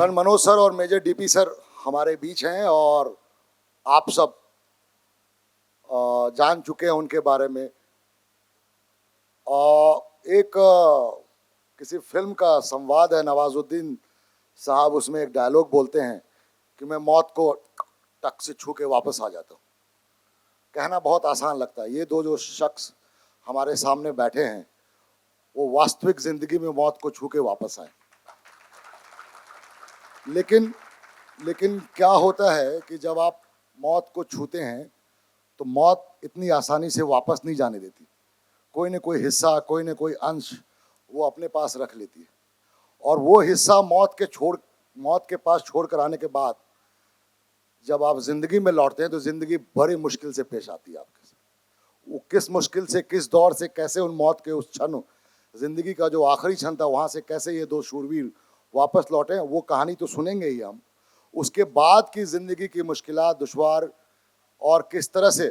Colonel Manoj sir और major DP sir हमारे बीच हैं और आप सब जान चुके हैं उनके बारे में। एक किसी फिल्म का संवाद है, नवाजुद्दीन साहब उसमें एक डायलॉग बोलते हैं कि मैं मौत को टक से छू के वापस आ जाता हूँ। कहना बहुत आसान लगता है। ये दो जो शख्स हमारे सामने बैठे हैं वो वास्तविक जिंदगी में मौत को छू के वापस आए। लेकिन क्या होता है कि जब आप मौत को छूते हैं तो मौत इतनी आसानी से वापस नहीं जाने देती। कोई न कोई हिस्सा, कोई न कोई अंश वो अपने पास रख लेती है और वो हिस्सा मौत के पास छोड़ कर आने के बाद जब आप जिंदगी में लौटते हैं तो जिंदगी बड़ी मुश्किल से पेश आती है आपके साथ। वो किस मुश्किल से, किस दौर से, कैसे उन मौत के उस क्षण, जिंदगी का जो आखिरी क्षण था, वहां से कैसे ये दो शूरवीर वापस लौटे, वो कहानी तो सुनेंगे ही हम। उसके बाद की जिंदगी की मुश्किलात, दुश्वार और किस तरह से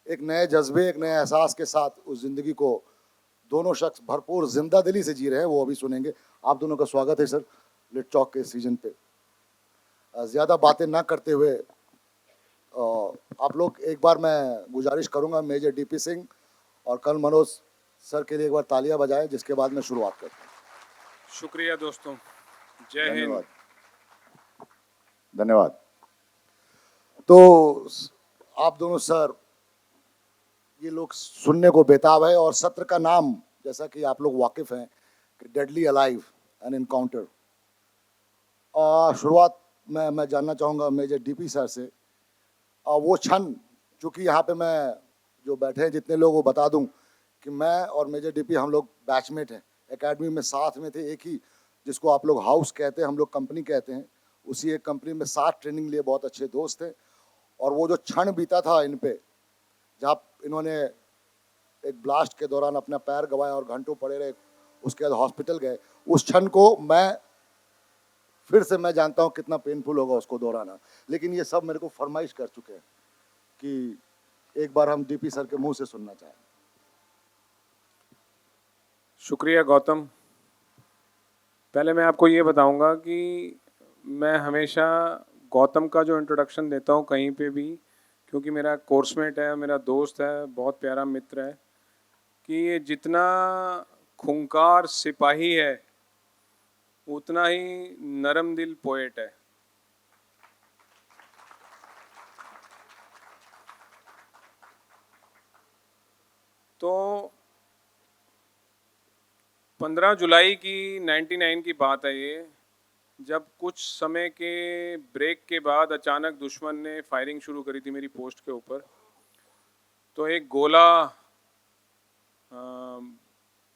एक नए जज्बे, एक नए एहसास के साथ उस जिंदगी को दोनों शख्स भरपूर जिंदा दिली से जी रहे हैं, वो अभी सुनेंगे। आप दोनों का स्वागत है सर लिट चौक के सीजन पे। ज़्यादा बातें ना करते हुए आप लोग एक बार मैं गुजारिश करूंगा मेजर डीपी सिंह और कर्नल मनोज सर के लिए एक बार तालियां बजाएं, जिसके बाद मैं शुरुआत करता हूँ। शुक्रिया दोस्तों, जय हिंद। धन्यवाद। तो आप दोनों सर, ये लोग सुनने को बेताब है और सत्र का नाम जैसा कि आप लोग वाकिफ हैं कि डेडली अलाइव एन एनकाउंटर। शुरुआत मैं जानना चाहूँगा मेजर डीपी सर से। वो क्षण, चूँकि यहाँ पे मैं जो बैठे हैं जितने लोग, वो बता दूं कि मैं और मेजर डीपी हम लोग बैचमेट हैं, एकेडमी में साथ में थे। एक ही, जिसको आप लोग हाउस कहते हैं, हम लोग कंपनी कहते हैं, उसी एक कंपनी में साथ ट्रेनिंग लिए बहुत अच्छे दोस्त थे। और वो जो क्षण बीता था इन पे, जहाँ इन्होंने एक ब्लास्ट के दौरान अपना पैर गंवाया और घंटों पड़े रहे, उसके बाद हॉस्पिटल गए, उस क्षण को मैं जानता हूँ कितना पेनफुल होगा उसको दोहराना। लेकिन ये सब मेरे को फरमाइश कर चुके हैं कि एक बार हम डीपी सर के मुंह से सुनना चाहें। शुक्रिया गौतम। पहले मैं आपको ये बताऊंगा कि मैं हमेशा गौतम का जो इंट्रोडक्शन देता हूँ कहीं पे भी, क्योंकि मेरा कोर्समेट है, मेरा दोस्त है, बहुत प्यारा मित्र है, कि ये जितना खूंखार सिपाही है उतना ही नरम दिल पोएट है। तो 15 जुलाई की 99 की बात है ये, जब कुछ समय के ब्रेक के बाद अचानक दुश्मन ने फायरिंग शुरू करी थी मेरी पोस्ट के ऊपर। तो एक गोला,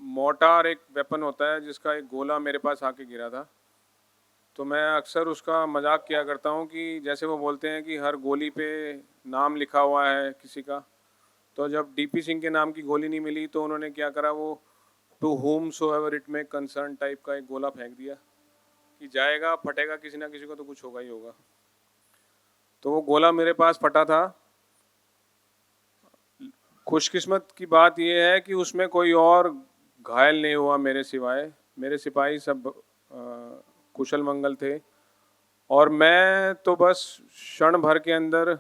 मोर्टार एक वेपन होता है जिसका एक गोला मेरे पास आके गिरा था। तो मैं अक्सर उसका मजाक किया करता हूँ कि जैसे वो बोलते हैं कि हर गोली पे नाम लिखा हुआ है किसी का, तो जब डीपी सिंह के नाम की गोली नहीं मिली तो उन्होंने क्या करा, वो to whomsoever it may concern type का एक गोला फेंक दिया कि जाएगा, फटेगा किसी ना किसी को तो कुछ होगा ही होगा। तो वो गोला मेरे पास फटा था। खुशकिस्मत की बात यह है कि उसमें कोई और घायल नहीं हुआ मेरे सिवाय। मेरे सिपाही सब कुशल मंगल थे और मैं तो बस क्षण भर के अंदर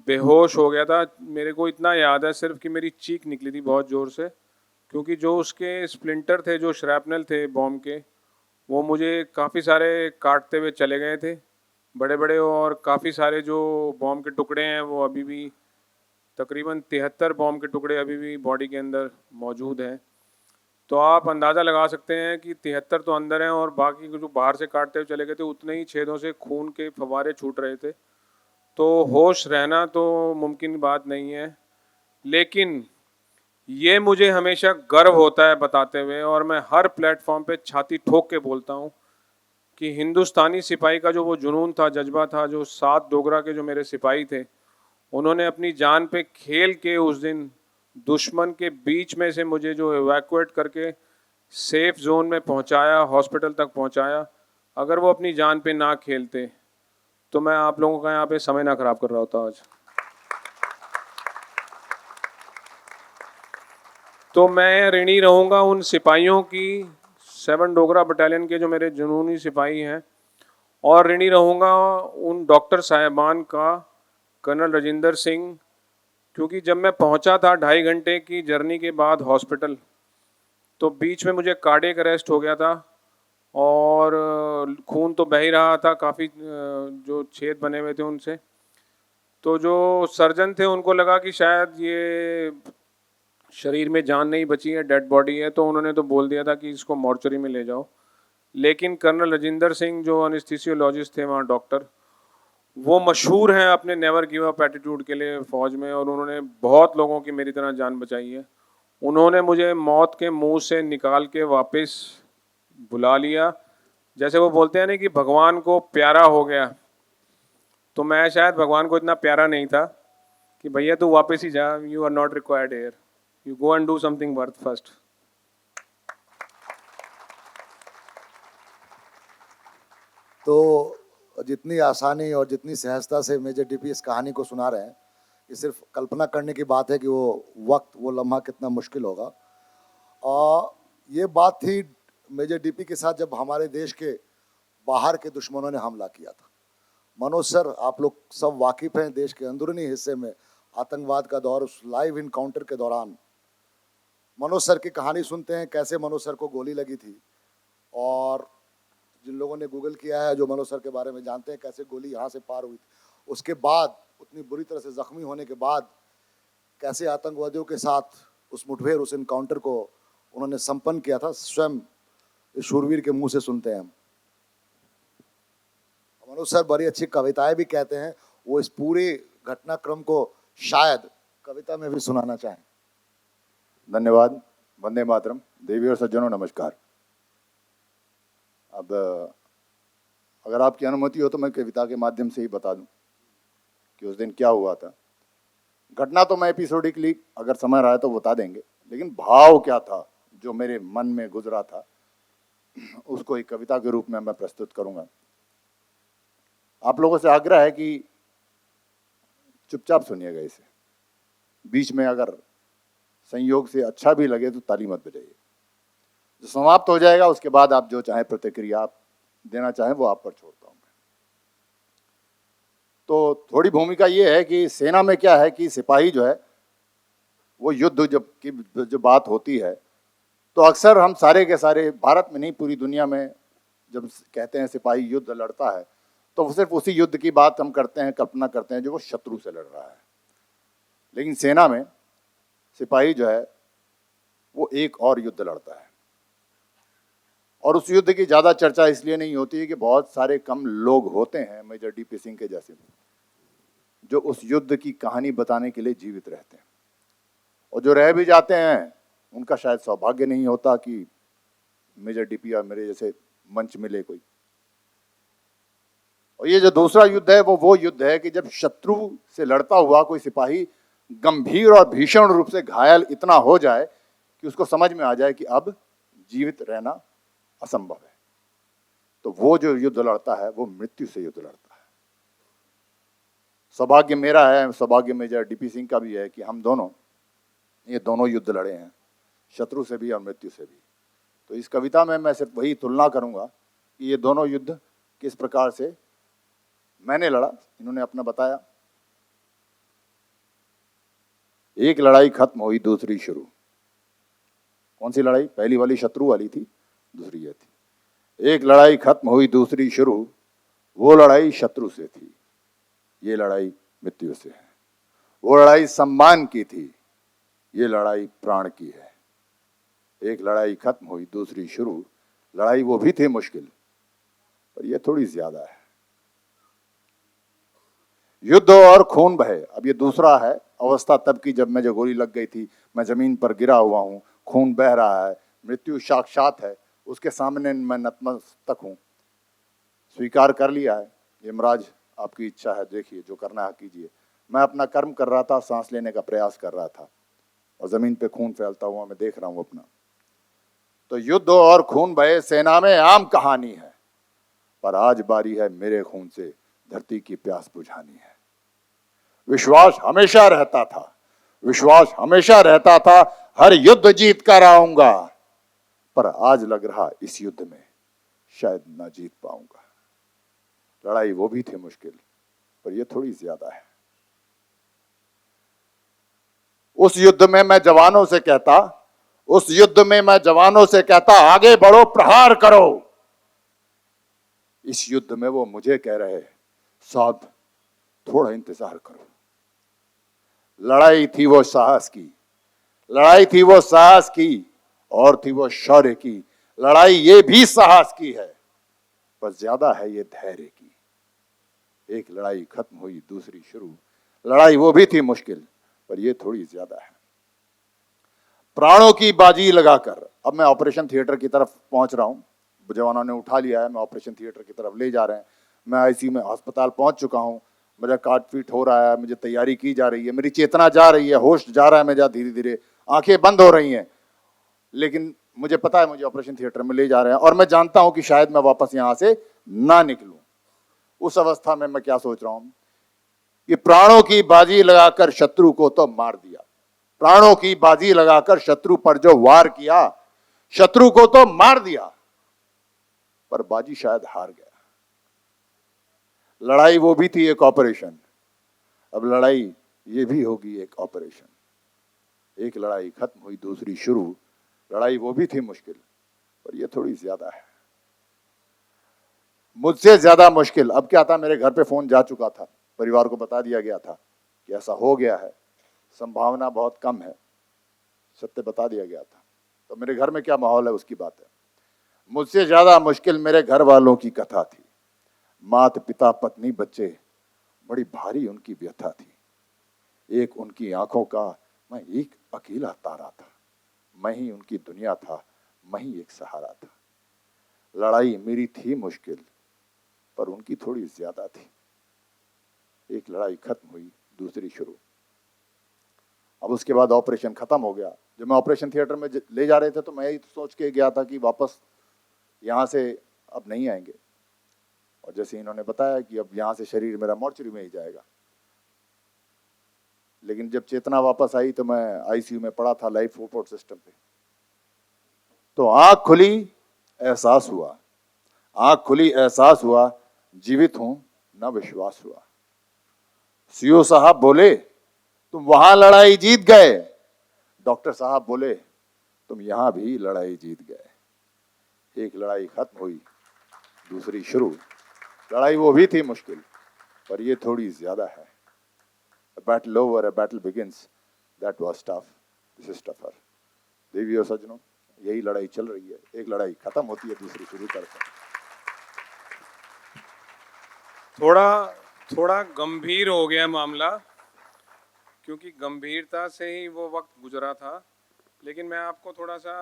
बेहोश हो गया था। मेरे को इतना याद है सिर्फ कि मेरी चीख निकली थी बहुत ज़ोर से, क्योंकि जो उसके स्प्लिंटर थे, जो श्रैपनल थे बॉम्ब के, वो मुझे काफ़ी सारे काटते हुए चले गए थे, बड़े बड़े। और काफ़ी सारे जो बॉम्ब के टुकड़े हैं वो अभी भी, तकरीबन 73 बॉम्ब के टुकड़े अभी भी बॉडी के अंदर मौजूद हैं। तो आप अंदाज़ा लगा सकते हैं कि 73 तो अंदर हैं और बाकी जो बाहर से काटते हुए चले गए थे उतने ही छेदों से खून के फव्वारे छूट रहे थे। तो होश रहना तो मुमकिन बात नहीं है, लेकिन ये मुझे हमेशा गर्व होता है बताते हुए, और मैं हर प्लेटफॉर्म पे छाती ठोक के बोलता हूँ कि हिंदुस्तानी सिपाही का जो वो जुनून था, जज्बा था, जो 7 डोगरा के जो मेरे सिपाही थे, उन्होंने अपनी जान पे खेल के उस दिन दुश्मन के बीच में से मुझे जो इवैक्यूएट करके सेफ जोन में पहुंचाया, हॉस्पिटल तक पहुंचाया, अगर वो अपनी जान पे ना खेलते तो मैं आप लोगों का यहाँ पे समय ना खराब कर रहा होता आज। तो मैं ऋणी रहूँगा उन सिपाहियों की, 7 डोगरा बटालियन के जो मेरे जुनूनी सिपाही हैं, और ऋणी रहूँगा उन डॉक्टर साहिबान का, कर्नल राजिंदर सिंह, क्योंकि जब मैं पहुंचा था 2.5 घंटे की जर्नी के बाद हॉस्पिटल, तो बीच में मुझे कार्डियक अरेस्ट हो गया था और खून तो बह ही रहा था, काफ़ी जो छेद बने हुए थे उनसे। तो जो सर्जन थे उनको लगा कि शायद ये शरीर में जान नहीं बची है, डेड बॉडी है, तो उन्होंने तो बोल दिया था कि इसको मॉर्चरी में ले जाओ। लेकिन कर्नल राजिंदर सिंह जो एनेस्थीसियोलॉजिस्ट थे वहाँ डॉक्टर, वो मशहूर हैं अपने नेवर गिव अप एटीट्यूड के लिए फौज में, और उन्होंने बहुत लोगों की मेरी तरह जान बचाई है। उन्होंने मुझे मौत के मुंह से निकाल के वापस बुला लिया। जैसे वो बोलते हैं ना कि भगवान को प्यारा हो गया, तो मैं शायद भगवान को इतना प्यारा नहीं था कि भैया तू वापस ही जा, you are not required here, you go and do something worth first. तो जितनी आसानी और जितनी सहजता से मेजर डीपी इस कहानी को सुना रहे हैं, ये सिर्फ कल्पना करने की बात है कि वो लम्हा कितना मुश्किल होगा। और ये बात थी मेजर डीपी के साथ जब हमारे देश के बाहर के दुश्मनों ने हमला किया था। मनोज सर, आप लोग सब वाकिफ हैं, देश के अंदरूनी हिस्से में आतंकवाद का दौर, उस लाइव इनकाउंटर के दौरान मनोज सर की कहानी सुनते हैं, कैसे मनोज सर को गोली लगी थी। और जिन लोगों ने गूगल किया है, जो मनोज सर के बारे में जानते हैं, कैसे गोली यहाँ से पार हुई थी। उसके बाद उतनी बुरी तरह से जख्मी होने के बाद कैसे आतंकवादियों के साथ उस मुठभेड़, उस इनकाउंटर को उन्होंने संपन्न किया था, स्वयं इस शूरवीर के मुंह से सुनते हैं हम। मनोज सर बड़ी अच्छी कविताएं भी कहते हैं, वो इस पूरे घटनाक्रम को शायद कविता में भी सुनाना चाहें। धन्यवाद। वंदे मातरम। देवी और सज्जनों, नमस्कार। अब अगर आपकी अनुमति हो तो मैं कविता के माध्यम से ही बता दूं कि उस दिन क्या हुआ था। घटना तो मैं एपिसोडिकली अगर समय रहा है तो बता देंगे, लेकिन भाव क्या था जो मेरे मन में गुजरा था, उसको एक कविता के रूप में मैं प्रस्तुत करूंगा। आप लोगों से आग्रह है कि चुपचाप सुनिएगा इसे। बीच में अगर संयोग से अच्छा भी लगे तो ताली मत बजाइए। जो समाप्त हो जाएगा उसके बाद आप जो चाहे प्रतिक्रिया आप देना चाहें वो आप पर छोड़ता हूं मैं। तो थोड़ी भूमिका ये है कि सेना में क्या है कि सिपाही जो है वो युद्ध जब की जो बात होती है तो अक्सर हम सारे के सारे, भारत में नहीं पूरी दुनिया में, जब कहते हैं सिपाही युद्ध लड़ता है तो वो सिर्फ उसी युद्ध की बात हम करते हैं, कल्पना करते हैं जो वो शत्रु से लड़ रहा है। लेकिन सेना में सिपाही जो है वो एक और युद्ध लड़ता है, और उस युद्ध की ज़्यादा चर्चा इसलिए नहीं होती है कि बहुत सारे कम लोग होते हैं मेजर डीपी सिंह के जैसे जो उस युद्ध की कहानी बताने के लिए जीवित रहते हैं, और जो रह भी जाते हैं उनका शायद सौभाग्य नहीं होता कि मेजर डीपी या मेरे जैसे मंच मिले कोई। और ये जो दूसरा युद्ध है वो युद्ध है कि जब शत्रु से लड़ता हुआ कोई सिपाही गंभीर और भीषण रूप से घायल इतना हो जाए कि उसको समझ में आ जाए कि अब जीवित रहना असंभव है, तो वो जो युद्ध लड़ता है वो मृत्यु से युद्ध लड़ता है। सौभाग्य मेरा है, सौभाग्य मेजर डीपी सिंह का भी है कि हम दोनों ये दोनों युद्ध लड़े हैं, शत्रु से भी और मृत्यु से भी। तो इस कविता में मैं सिर्फ वही तुलना करूंगा कि ये दोनों युद्ध किस प्रकार से मैंने लड़ा, इन्होंने अपना बताया। एक लड़ाई खत्म हुई, दूसरी शुरू। कौन सी लड़ाई? पहली वाली शत्रु वाली थी, दूसरी ये थी। एक लड़ाई खत्म हुई, दूसरी शुरू। वो लड़ाई शत्रु से थी, ये लड़ाई मृत्यु से है। वो लड़ाई सम्मान की थी, ये लड़ाई प्राण की है। एक लड़ाई खत्म हुई, दूसरी शुरू। लड़ाई वो भी थी मुश्किल, पर ये थोड़ी ज्यादा है। युद्ध और खून बहे। अब ये दूसरा है अवस्था तब की जब मुझे गोली लग गई थी, मैं जमीन पर गिरा हुआ हूं, खून बह रहा है, मृत्यु साक्षात है, उसके सामने मैं नतमस्तक हूं। स्वीकार कर लिया है, यमराज आपकी इच्छा है, देखिए जो करना है कीजिए। मैं अपना कर्म कर रहा था, सांस लेने का प्रयास कर रहा था, और जमीन पे खून फैलता हुआ मैं देख रहा हूं अपना। तो युद्ध और खून बहे सेना में आम कहानी है, पर आज बारी है मेरे खून से धरती की प्यास बुझानी है। विश्वास हमेशा रहता था, विश्वास हमेशा रहता था, हर युद्ध जीत कर आऊंगा, पर आज लग रहा इस युद्ध में शायद ना जीत पाऊंगा। लड़ाई वो भी थी मुश्किल, पर ये थोड़ी ज्यादा है। उस युद्ध में मैं जवानों से कहता, उस युद्ध में मैं जवानों से कहता, आगे बढ़ो, प्रहार करो। इस युद्ध में वो मुझे कह रहे, साहब थोड़ा इंतजार करो। लड़ाई थी वो साहस की, लड़ाई थी वो साहस की, और थी वो शौर्य की। लड़ाई ये भी साहस की है, पर ज्यादा है ये धैर्य की। एक लड़ाई खत्म हुई, दूसरी शुरू। लड़ाई वो भी थी मुश्किल, पर ये थोड़ी ज्यादा है। प्राणों की बाजी लगाकर अब मैं ऑपरेशन थिएटर की तरफ पहुंच रहा हूं। जवानों ने उठा लिया है, मैं ऑपरेशन थिएटर की तरफ ले जा रहे हैं। मैं आईसीयू में अस्पताल पहुंच चुका हूं। मेरा काट पीट हो रहा है, मुझे तैयारी की जा रही है, मेरी चेतना जा रही है, होश जा रहा है मेरा धीरे धीरे, आंखें बंद हो रही हैं। लेकिन मुझे पता है मुझे ऑपरेशन थिएटर में ले जा रहे हैं, और मैं जानता हूं कि शायद मैं वापस यहां से ना निकलूं। उस अवस्था में मैं क्या सोच रहा हूं कि प्राणों की बाजी लगाकर शत्रु को तो मार दिया, प्राणों की बाजी लगाकर शत्रु पर जो वार किया, शत्रु को तो मार दिया, पर बाजी शायद हार गया। लड़ाई वो भी थी एक ऑपरेशन, अब लड़ाई ये भी होगी एक ऑपरेशन। एक लड़ाई खत्म हुई, दूसरी शुरू। लड़ाई वो भी थी मुश्किल, पर ये थोड़ी ज्यादा है, मुझसे ज्यादा मुश्किल। अब क्या था, मेरे घर पे फोन जा चुका था, परिवार को बता दिया गया था कि ऐसा हो गया है, संभावना बहुत कम है, सत्य बता दिया गया था। तो मेरे घर में क्या माहौल है उसकी बात है। मुझसे ज्यादा मुश्किल मेरे घर वालों की कथा थी। मात पिता पत्नी बच्चे, बड़ी भारी उनकी व्यथा थी। एक उनकी आंखों का मैं एक अकेला तारा था, मैं ही उनकी दुनिया था, मैं ही एक सहारा था। लड़ाई मेरी थी मुश्किल, पर उनकी थोड़ी ज्यादा थी। एक लड़ाई खत्म हुई, दूसरी शुरू। अब उसके बाद ऑपरेशन खत्म हो गया। जब मैं ऑपरेशन थिएटर में ले जा रहे थे तो मैं ही सोच के गया था कि वापस यहाँ से अब नहीं आएंगे, और जैसे इन्होंने बताया कि अब यहाँ से शरीर मेरा मॉर्चरी में ही जाएगा। लेकिन जब चेतना वापस आई तो मैं आईसीयू में पड़ा था, लाइफ सपोर्ट सिस्टम पे। तो आंख खुली, एहसास हुआ, आंख खुली, एहसास हुआ, जीवित हूं, न विश्वास हुआ। सीओ साहब बोले, तुम वहां लड़ाई जीत गए। डॉक्टर साहब बोले, तुम यहां भी लड़ाई जीत गए। एक लड़ाई खत्म हुई, दूसरी शुरू। लड़ाई वो भी थी मुश्किल, पर ये थोड़ी ज्यादा है। A battle over, a battle begins. That was tough. This is tougher. देवी और सज्जनों, यही लड़ाई चल रही है। एक लड़ाई खत्म होती है, दूसरी शुरू करते हैं। थोड़ा गंभीर हो गया मामला, क्योंकि गंभीरता से ही वो वक्त गुजरा था। लेकिन मैं आपको थोड़ा सा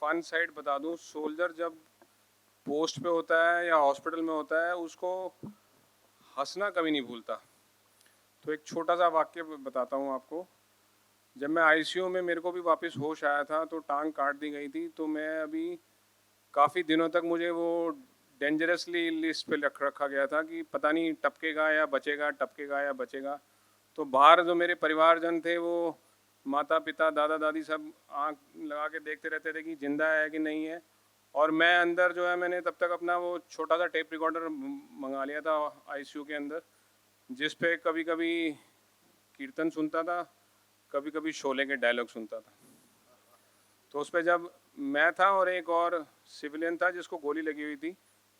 फन साइड बता दूं। सोल्जर जब पोस्ट पे होता है या हॉस्पिटल में होता है, उसको हंसना कभी नहीं भूलता। तो एक छोटा सा वाक्य बताता हूँ आपको। जब मैं आईसीयू में, मेरे को भी वापस होश आया था, तो टांग काट दी गई थी। तो मैं अभी काफ़ी दिनों तक मुझे वो डेंजरसली लिस्ट पे रखा गया था कि पता नहीं टपकेगा या बचेगा, टपकेगा या बचेगा। तो बाहर जो मेरे परिवारजन थे, वो माता पिता दादा दादी सब आँख लगा के देखते रहते थे कि जिंदा है कि नहीं है। और मैं अंदर जो है, मैंने तब तक अपना वो छोटा सा टेप रिकॉर्डर मंगा लिया था आईसीयू के अंदर, जिस पे कभी कभी कीर्तन सुनता था, कभी कभी शोले के डायलॉग सुनता था। तो उस पर जब मैं था और एक और सिविलियन था जिसको गोली लगी हुई थी,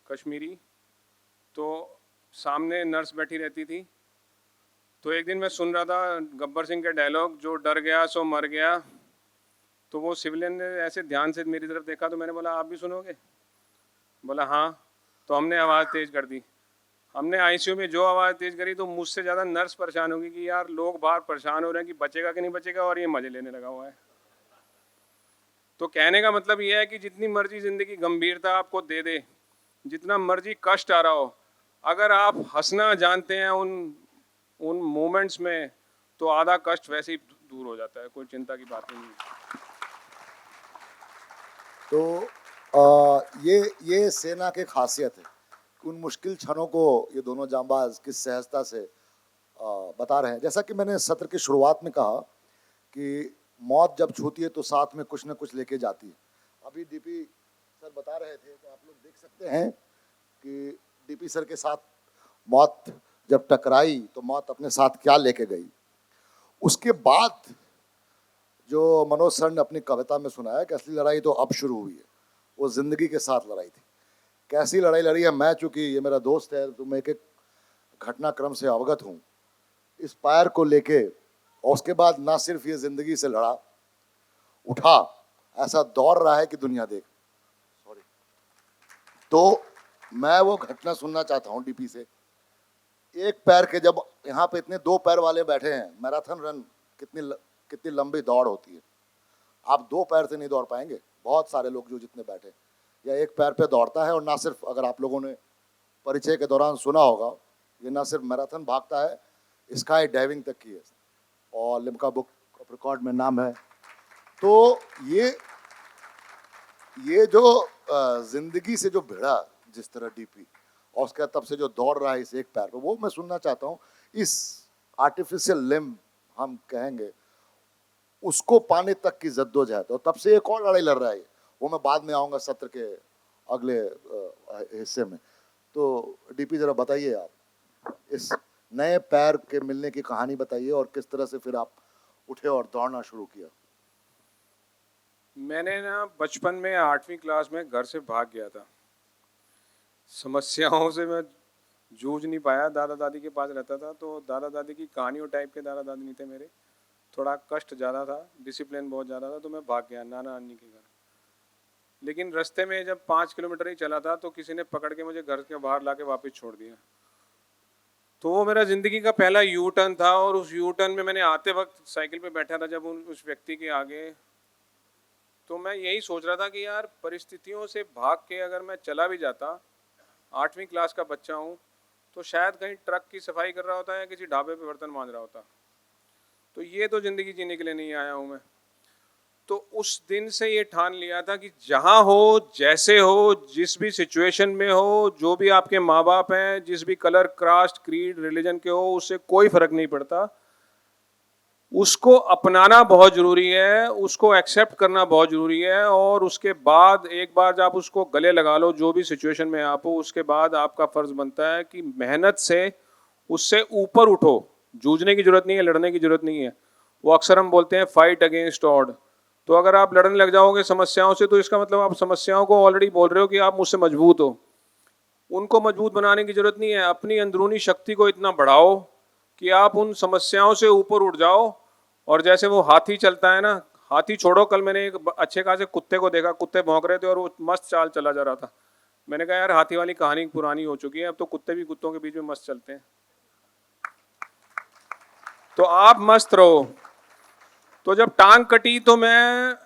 कश्मीरी, तो सामने नर्स बैठी रहती थी। तो एक दिन मैं सुन रहा था गब्बर सिंह के डायलॉग, जो डर गया सो मर गया। तो वो सिविलियन ने ऐसे ध्यान से मेरी तरफ देखा, तो मैंने बोला, आप भी सुनोगे? बोला हाँ। तो हमने आवाज़ तेज़ कर दी। हमने आईसीयू में जो आवाज़ तेज़ करी, तो मुझसे ज़्यादा नर्स परेशान होगी कि यार लोग बाहर परेशान हो रहे हैं कि बचेगा कि नहीं बचेगा, और ये मज़े लेने लगा हुआ है। तो कहने का मतलब ये है कि जितनी मर्जी ज़िंदगी गंभीरता आपको दे दे, जितना मर्जी कष्ट आ रहा हो, अगर आप हंसना जानते हैं उन मोमेंट्स में, तो आधा कष्ट वैसे ही दूर हो जाता है। कोई चिंता की बात नहीं है। तो ये सेना की खासियत है कि उन मुश्किल क्षणों को ये दोनों जांबाज किस सहजता से बता रहे हैं। जैसा कि मैंने सत्र की शुरुआत में कहा कि मौत जब छूती है तो साथ में कुछ न कुछ लेके जाती है। अभी डीपी सर बता रहे थे, तो आप लोग देख सकते हैं कि डीपी सर के साथ मौत जब टकराई तो मौत अपने साथ क्या लेके गई। उसके बाद जो मनोज सर ने अपनी कविता में सुनाया कि असली लड़ाई तो अब शुरू हुई है, वो जिंदगी के साथ लड़ाई थी। कैसी लड़ाई लड़ी है, मैं चूंकि ये मेरा दोस्त है तो मैं एक एक घटनाक्रम से अवगत हूँ इस पैर को लेके। और उसके बाद ना सिर्फ ये जिंदगी से लड़ा, उठा, ऐसा दौड़ रहा है कि दुनिया देख। सॉरी, तो मैं वो घटना सुनना चाहता हूँ डीपी से। एक पैर के, जब यहाँ पे इतने दो पैर वाले बैठे हैं, मैराथन रन कितनी लंबी दौड़ होती है। आप दो पैर से नहीं दौड़ पाएंगे। बहुत सारे लोग जो जितने बैठे या एक पैर पे दौड़ता है। और ना सिर्फ, अगर आप लोगों ने परिचय के दौरान सुना होगा, ये ना सिर्फ मैराथन भागता है, स्काई डाइविंग तक की है और लिम्का बुक ऑफ रिकॉर्ड में नाम है। तो ये जो जिंदगी से जो भिड़ा जिस तरह डीपी, और उसके तब से जो दौड़ रहा है इस एक पैर पे, वो मैं सुनना चाहता हूँ। इस आर्टिफिशियल लिम्ब हम कहेंगे, उसको पाने तक की जद्दोजहद, और तब से एक और लड़ाई लड़ रहा है, वो मैं बाद में आऊंगा सत्र के अगले हिस्से में। तो डीपी जरा बताइए, आप इस नए पैर के मिलने की कहानी बताइए और किस तरह से फिर आप उठे और दौड़ना शुरू किया। मैंने ना बचपन में 8वीं क्लास में घर से भाग गया था। समस्याओं से मैं जूझ नहीं पाया। दादा दादी के पास रहता था, तो दादा दादी की कहानियों टाइप के दादा दादी नहीं थे मेरे। थोड़ा कष्ट ज़्यादा था, डिसिप्लिन बहुत ज़्यादा था, तो मैं भाग गया नाना नानी के घर। लेकिन रास्ते में जब 5 किलोमीटर ही चला था तो किसी ने पकड़ के मुझे घर के बाहर ला के वापस छोड़ दिया। तो वो मेरा ज़िंदगी का पहला यू टर्न था। और उस यू टर्न में मैंने आते वक्त साइकिल पे बैठा था जब उस व्यक्ति के आगे, तो मैं यही सोच रहा था कि यार परिस्थितियों से भाग के अगर मैं चला भी जाता, 8वीं क्लास का बच्चा हूँ, तो शायद कहीं ट्रक की सफाई कर रहा होता या किसी ढाबे पे बर्तन मांज रहा होता। तो ये तो ज़िंदगी जीने के लिए नहीं आया हूँ मैं। तो उस दिन से ये ठान लिया था कि जहाँ हो, जैसे हो, जिस भी सिचुएशन में हो, जो भी आपके माँ बाप हैं, जिस भी कलर, कास्ट, क्रीड, रिलीजन के हो, उससे कोई फर्क नहीं पड़ता। उसको अपनाना बहुत ज़रूरी है, उसको एक्सेप्ट करना बहुत ज़रूरी है। और उसके बाद एक बार जब आप उसको गले लगा लो, जो भी सिचुएशन में आप हो, उसके बाद आपका फ़र्ज़ बनता है कि मेहनत से उससे ऊपर उठो। जूझने की ज़रूरत नहीं है, लड़ने की ज़रूरत नहीं है। वो अक्सर हम बोलते हैं फाइट अगेंस्ट ऑड। तो अगर आप लड़ने लग जाओगे समस्याओं से, तो इसका मतलब आप समस्याओं को ऑलरेडी बोल रहे हो कि आप मुझसे मजबूत हो। उनको मजबूत बनाने की ज़रूरत नहीं है। अपनी अंदरूनी शक्ति को इतना बढ़ाओ कि आप उन समस्याओं से ऊपर उठ जाओ। और जैसे वो हाथी चलता है ना, हाथी छोड़ो, कल मैंने एक अच्छे खासे कुत्ते को देखा, कुत्ते भौंक रहे थे और वो मस्त चाल चला जा रहा था। मैंने कहा यार हाथी वाली कहानी पुरानी हो चुकी है, अब तो कुत्ते भी कुत्तों के बीच में मस्त चलते हैं। तो आप मस्त रहो। तो जब टांग कटी तो मैं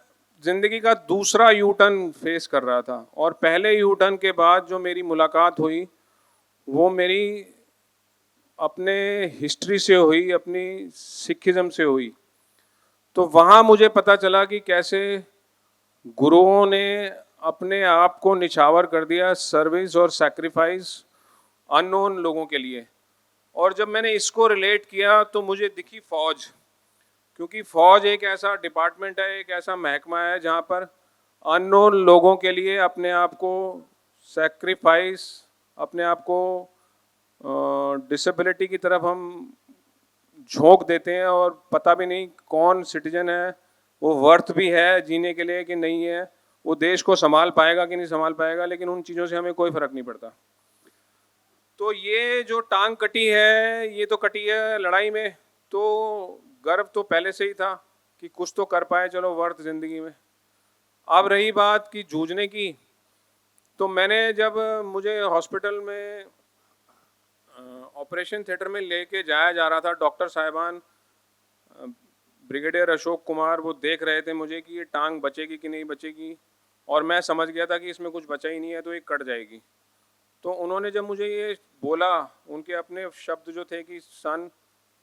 जिंदगी का दूसरा यू टर्न फेस कर रहा था। और पहले यू टर्न के बाद जो मेरी मुलाकात हुई, वो मेरी अपने हिस्ट्री से हुई, अपनी सिखिज्म से हुई। तो वहाँ मुझे पता चला कि कैसे गुरुओं ने अपने आप को निछावर कर दिया सर्विस और सैक्रिफाइस अननोन लोगों के लिए। और जब मैंने इसको रिलेट किया तो मुझे दिखी फौज। क्योंकि फौज एक ऐसा डिपार्टमेंट है, एक ऐसा महकमा है जहाँ पर अननोन लोगों के लिए अपने आप को सैक्रिफाइस, अपने आप को डिसेबिलिटी की तरफ हम झोंक देते हैं। और पता भी नहीं कौन सिटीजन है, वो वर्थ भी है जीने के लिए कि नहीं है, वो देश को संभाल पाएगा कि नहीं संभाल पाएगा, लेकिन उन चीज़ों से हमें कोई फर्क नहीं पड़ता। तो ये जो टांग कटी है, ये तो कटी है लड़ाई में, तो गर्व तो पहले से ही था कि कुछ तो कर पाए, चलो वर्थ जिंदगी में। अब रही बात कि जूझने की, तो मैंने जब मुझे हॉस्पिटल में ऑपरेशन थिएटर में लेके जाया जा रहा था, डॉक्टर साहिबान, ब्रिगेडियर अशोक कुमार, वो देख रहे थे मुझे कि ये टांग बचेगी कि नहीं बचेगी। और मैं समझ गया था कि इसमें कुछ बचा ही नहीं है, तो ये कट जाएगी। तो उन्होंने जब मुझे ये बोला, उनके अपने शब्द जो थे कि son,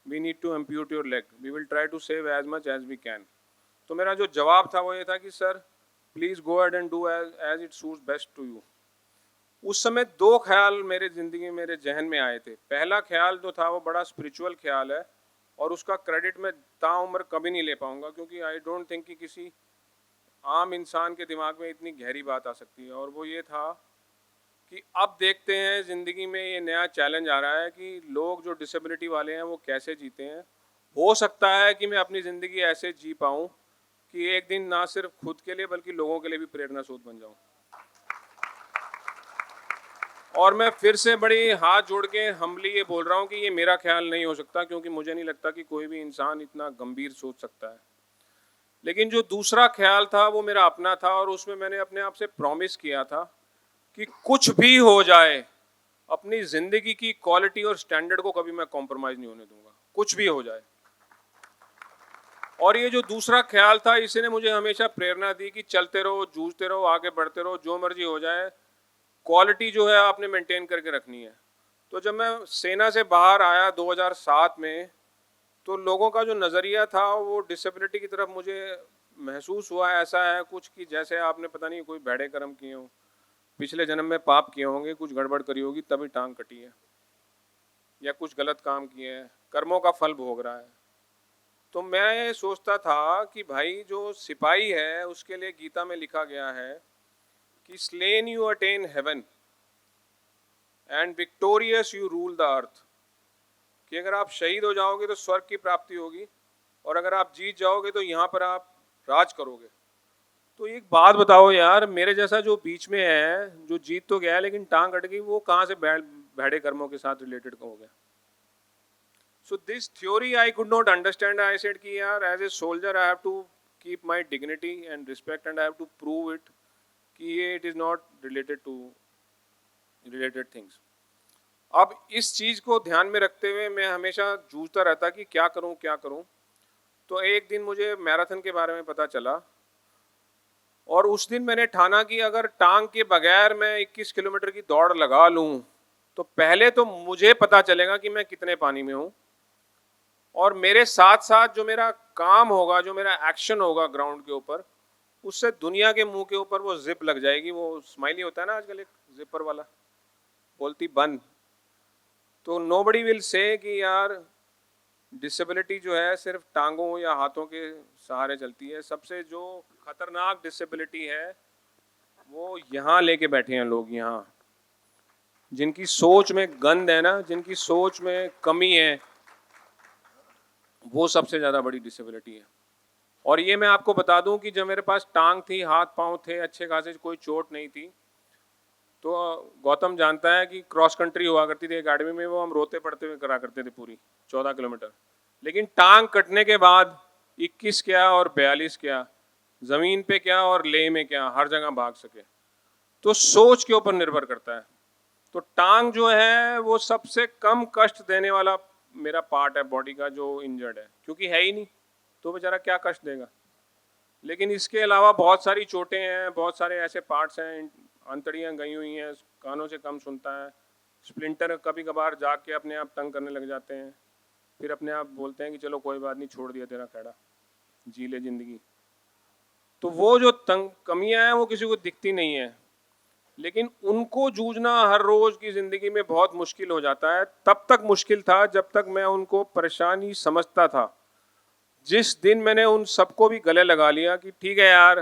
we need to amputate your leg, we will try to save as much as we can. तो मेरा जो जवाब था वो ये था कि sir please go ahead and do as it suits best to you. उस समय दो ख्याल मेरे ज़िंदगी, मेरे जहन में आए थे। पहला ख्याल जो था वो बड़ा स्पिरिचुअल ख्याल है, और उसका क्रेडिट मैं ताउम्र कभी नहीं ले पाऊंगा, क्योंकि आई डोंट थिंक कि किसी आम इंसान के दिमाग में इतनी गहरी बात आ सकती है। और वो ये था कि अब देखते हैं ज़िंदगी में ये नया चैलेंज आ रहा है कि लोग जो डिसेबिलिटी वाले हैं वो कैसे जीते हैं। हो सकता है कि मैं अपनी ज़िंदगी ऐसे जी पाऊँ कि एक दिन ना सिर्फ खुद के लिए बल्कि लोगों के लिए भी प्रेरणा स्रोत बन जाऊँ। और मैं फिर से बड़ी हाथ जोड़ के हम्बली ये बोल रहा हूँ कि ये मेरा ख्याल नहीं हो सकता, क्योंकि मुझे नहीं लगता कि कोई भी इंसान इतना गंभीर सोच सकता है। लेकिन जो दूसरा ख्याल था वो मेरा अपना था, और उसमें मैंने अपने आप से प्रॉमिस किया था कि कुछ भी हो जाए अपनी जिंदगी की क्वालिटी और स्टैंडर्ड को कभी मैं कॉम्प्रोमाइज नहीं होने दूंगा, कुछ भी हो जाए। और ये जो दूसरा ख्याल था इसने मुझे हमेशा प्रेरणा दी कि चलते रहो, जूझते रहो, आगे बढ़ते रहो, जो मर्जी हो जाए, क्वालिटी जो है आपने मेंटेन करके रखनी है। तो जब मैं सेना से बाहर आया 2007 में, तो लोगों का जो नज़रिया था वो डिसेबिलिटी की तरफ मुझे महसूस हुआ ऐसा है कुछ कि जैसे आपने पता नहीं कोई भैड़े कर्म किए हों, पिछले जन्म में पाप किए होंगे, कुछ गड़बड़ करी होगी तभी टांग कटी है, या कुछ गलत काम किए हैं, कर्मों का फल भोग रहा है। तो मैं ये सोचता था कि भाई जो सिपाही है उसके लिए गीता में लिखा गया है कि slain you attain heaven and victorious you rule the earth, कि अगर आप शहीद हो जाओगे तो स्वर्ग की प्राप्ति होगी, और अगर आप जीत जाओगे तो यहाँ पर आप राज करोगे। तो एक बात बताओ यार, मेरे जैसा जो बीच में है, जो जीत तो गया लेकिन टांग कट गई, वो कहाँ से भैड़े कर्मों के साथ रिलेटेड हो गया? So this theory I could not understand. I said कि यार as a soldier I have to keep my dignity and respect and I have to prove it कि ये it is not related to related things. अब इस चीज को ध्यान में रखते हुए मैं हमेशा जूझता रहता कि क्या करूं क्या करूं। तो एक दिन मुझे मैराथन के बारे में पता चला, और उस दिन मैंने ठाना कि अगर टांग के बगैर मैं 21 किलोमीटर की दौड़ लगा लूं तो पहले तो मुझे पता चलेगा कि मैं कितने पानी में हूं, और मेरे साथ साथ जो मेरा काम होगा, जो मेरा एक्शन होगा ग्राउंड के ऊपर, उससे दुनिया के मुंह के ऊपर वो जिप लग जाएगी। वो स्माइली होता है ना आजकल एक जिपर वाला, बोलती बंद। तो नोबडी विल से कि यार डिसेबिलिटी जो है सिर्फ टांगों या हाथों के सहारे चलती है। सबसे जो खतरनाक डिसेबिलिटी है वो यहाँ लेके बैठे हैं लोग, यहाँ जिनकी सोच में गंद है ना, जिनकी सोच में कमी है, वो सबसे ज़्यादा बड़ी डिसेबिलिटी है। और ये मैं आपको बता दूं कि जब मेरे पास टांग थी, हाथ पांव थे अच्छे खासे, कोई चोट नहीं थी, तो गौतम जानता है कि क्रॉस कंट्री हुआ करती थी एकेडमी में, वो हम रोते पड़ते हुए करा करते थे पूरी 14 किलोमीटर। लेकिन टांग कटने के बाद 21 क्या और 42 क्या, जमीन पे क्या और लेह में क्या, हर जगह भाग सके। तो सोच के ऊपर निर्भर करता है। तो टांग जो है वो सबसे कम कष्ट देने वाला मेरा पार्ट है बॉडी का जो इंजर्ड है, क्योंकि है ही नहीं तो बेचारा क्या कष्ट देगा। लेकिन इसके अलावा बहुत सारी चोटें हैं, बहुत सारे ऐसे पार्ट्स हैं, अंतड़ियाँ गई हुई हैं, कानों से कम सुनता है, स्प्लिंटर कभी कभार जाग के अपने आप तंग करने लग जाते हैं, फिर अपने आप बोलते हैं कि चलो कोई बात नहीं, छोड़ दिया तेरा खैड़ा, जी ले जिंदगी। तो वो जो तंग कमियां हैं वो किसी को दिखती नहीं है, लेकिन उनको जूझना हर रोज की जिंदगी में बहुत मुश्किल हो जाता है। तब तक मुश्किल था जब तक मैं उनको परेशानी समझता था। जिस दिन मैंने उन सबको भी गले लगा लिया कि ठीक है यार,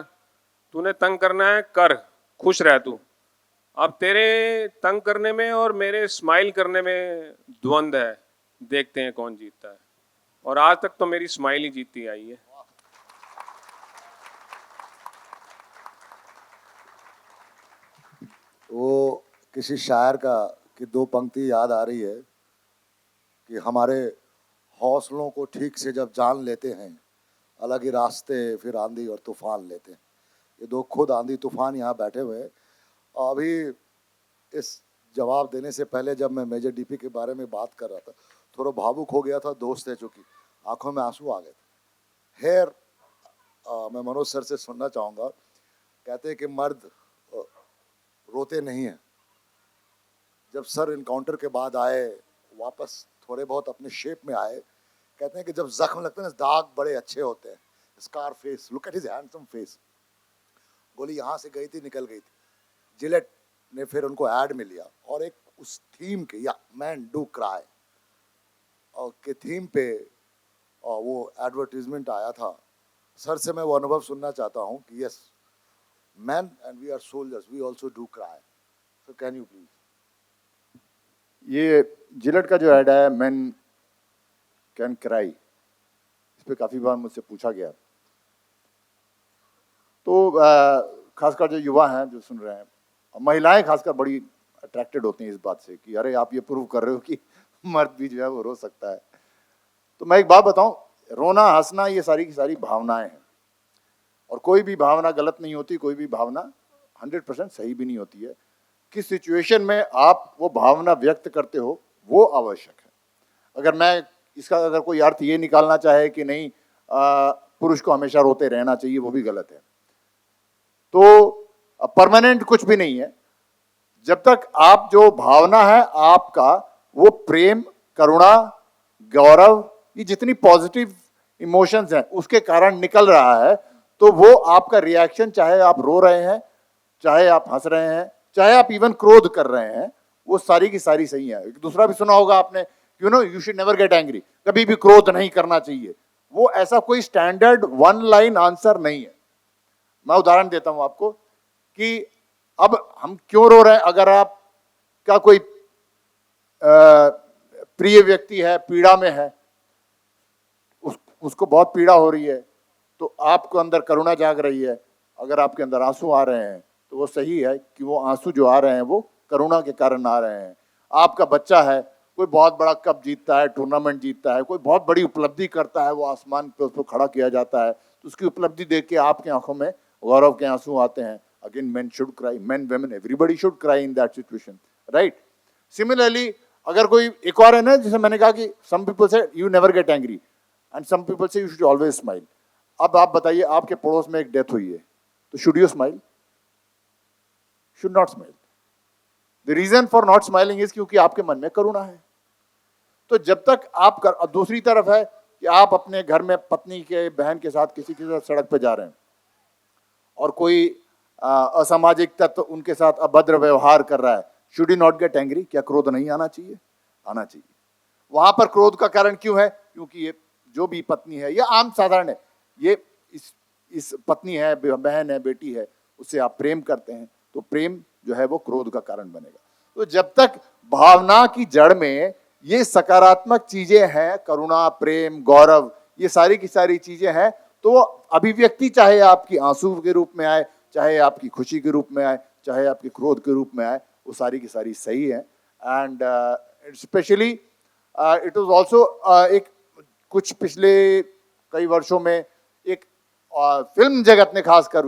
तूने तंग करना है कर, खुश रह तू, अब तेरे तंग करने में और मेरे स्माइल करने में द्वंद्व है, देखते हैं कौन जीतता है। और आज तक तो मेरी स्माइल ही जीतती आई है। वो किसी शायर का की दो पंक्ति याद आ रही है कि हमारे हौसलों को ठीक से जब जान लेते हैं, अलग ही रास्ते फिर आंधी और तूफान लेते हैं। ये दो खुद आंधी तूफान यहाँ बैठे हुए हैं। अभी इस जवाब देने से पहले जब मैं मेजर डीपी के बारे में बात कर रहा था, थोड़ा भावुक हो गया था, दोस्त है चूंकि, आंखों में आंसू आ गए थे। खैर, मैं मनोज सर से सुनना चाहूँगा। कहते हैं कि मर्द रोते नहीं हैं। जब सर इनकाउंटर के बाद आए, वापस थोड़े बहुत अपने शेप में आए, कहते हैं कि जब जख्म लगते हैं ना, दाग बड़े अच्छे होते हैं। Scar face, look at his handsome face. गोली यहाँ से गई थी, निकल गई थी। जिलेट ने फिर उनको ऐड में लिया, और एक उस थीम के, या मैन डू क्राई और के थीम पे वो एडवर्टीजमेंट आया था। सर से मैं वो अनुभव सुनना चाहता हूँ कि yes man and we are soldiers, we also do cry. So can you please? ये जिलेट का जो ऐड है, मेन कैन क्राई, इस पे काफ़ी बार मुझसे पूछा गया। तो खासकर जो युवा हैं जो सुन रहे हैं, महिलाएं खासकर बड़ी अट्रैक्टेड होती हैं इस बात से कि अरे आप ये प्रूव कर रहे हो कि मर्द भी जो है वो रो सकता है। तो मैं एक बात बताऊं, रोना हंसना ये सारी की सारी भावनाएं हैं, और कोई भी भावना गलत नहीं होती, कोई भी भावना 100% सही भी नहीं होती है। किस सिचुएशन में आप वो भावना व्यक्त करते हो वो आवश्यक है। अगर मैं इसका अगर कोई अर्थ ये निकालना चाहे कि नहीं पुरुष को हमेशा रोते रहना चाहिए, वो भी गलत है। तो परमानेंट कुछ भी नहीं है। जब तक आप जो भावना है आपका वो प्रेम, करुणा, गौरव, ये जितनी पॉजिटिव इमोशंस हैं उसके कारण निकल रहा है, तो वो आपका रिएक्शन, चाहे आप रो रहे हैं, चाहे आप हंस रहे हैं, चाहे आप इवन क्रोध कर रहे हैं, वो सारी की सारी सही है। एक दूसरा भी सुना होगा आपने, you should never get angry, कभी भी क्रोध नहीं करना चाहिए। वो ऐसा कोई स्टैंडर्ड वन लाइन आंसर नहीं है। मैं उदाहरण देता हूं आपको कि अब हम क्यों रो रहे हैं। अगर आप का कोई प्रिय व्यक्ति है, पीड़ा में है, उसको बहुत पीड़ा हो रही है, तो आपको अंदर करुणा जाग रही है। अगर आपके अंदर आंसू आ रहे हैं तो वो सही है कि वो आंसू जो आ रहे हैं वो करुणा के कारण आ रहे हैं। आपका बच्चा है, कोई बहुत बड़ा कप जीतता है, टूर्नामेंट जीतता है, कोई बहुत बड़ी उपलब्धि करता है, वो आसमान पे उसको खड़ा किया जाता है, तो उसकी उपलब्धि देख के आपके आंखों में गौरव के आंसू आते हैं। Again main should cry, main women everybody should cry in that situation, right. Similarly अगर कोई एक और है ना, जैसे मैंने कहा कि सम पीपल से you never get angry and some people से यू शुड ऑलवेज स्माइल। अब आप बताइए, आपके पड़ोस में एक डेथ हुई है, तो should you smile? Should not smile. The reason for not smiling is क्योंकि आपके मन में करुणा है। तो जब तक आप दूसरी तरफ है कि आप अपने घर में पत्नी के, बहन के साथ किसी के साथ सड़क पे जा रहे हैं और कोई असामाजिक तत्व उनके साथ अभद्र व्यवहार कर रहा है, should you not get angry? क्या क्रोध नहीं आना चाहिए? आना चाहिए। वहां पर क्रोध का कारण क्यों है? क्योंकि ये जो भी पत्नी है, या आम साधारण है, ये इस पत्नी है, बहन है, बेटी है, उससे आप प्रेम करते हैं, तो प्रेम जो है वो क्रोध का कारण बनेगा। तो जब तक भावना की जड़ में ये सकारात्मक चीजें हैं, करुणा, प्रेम, गौरव, ये सारी की सारी चीजें हैं, तो अभिव्यक्ति चाहे आपकी आंसू के रूप में आए, चाहे आपकी खुशी के रूप में आए, चाहे आपके क्रोध के रूप में आए, वो सारी की सारी सही है। And specially it was also एक कुछ पिछले कई वर्षों में एक फिल्म जगत ने खासकर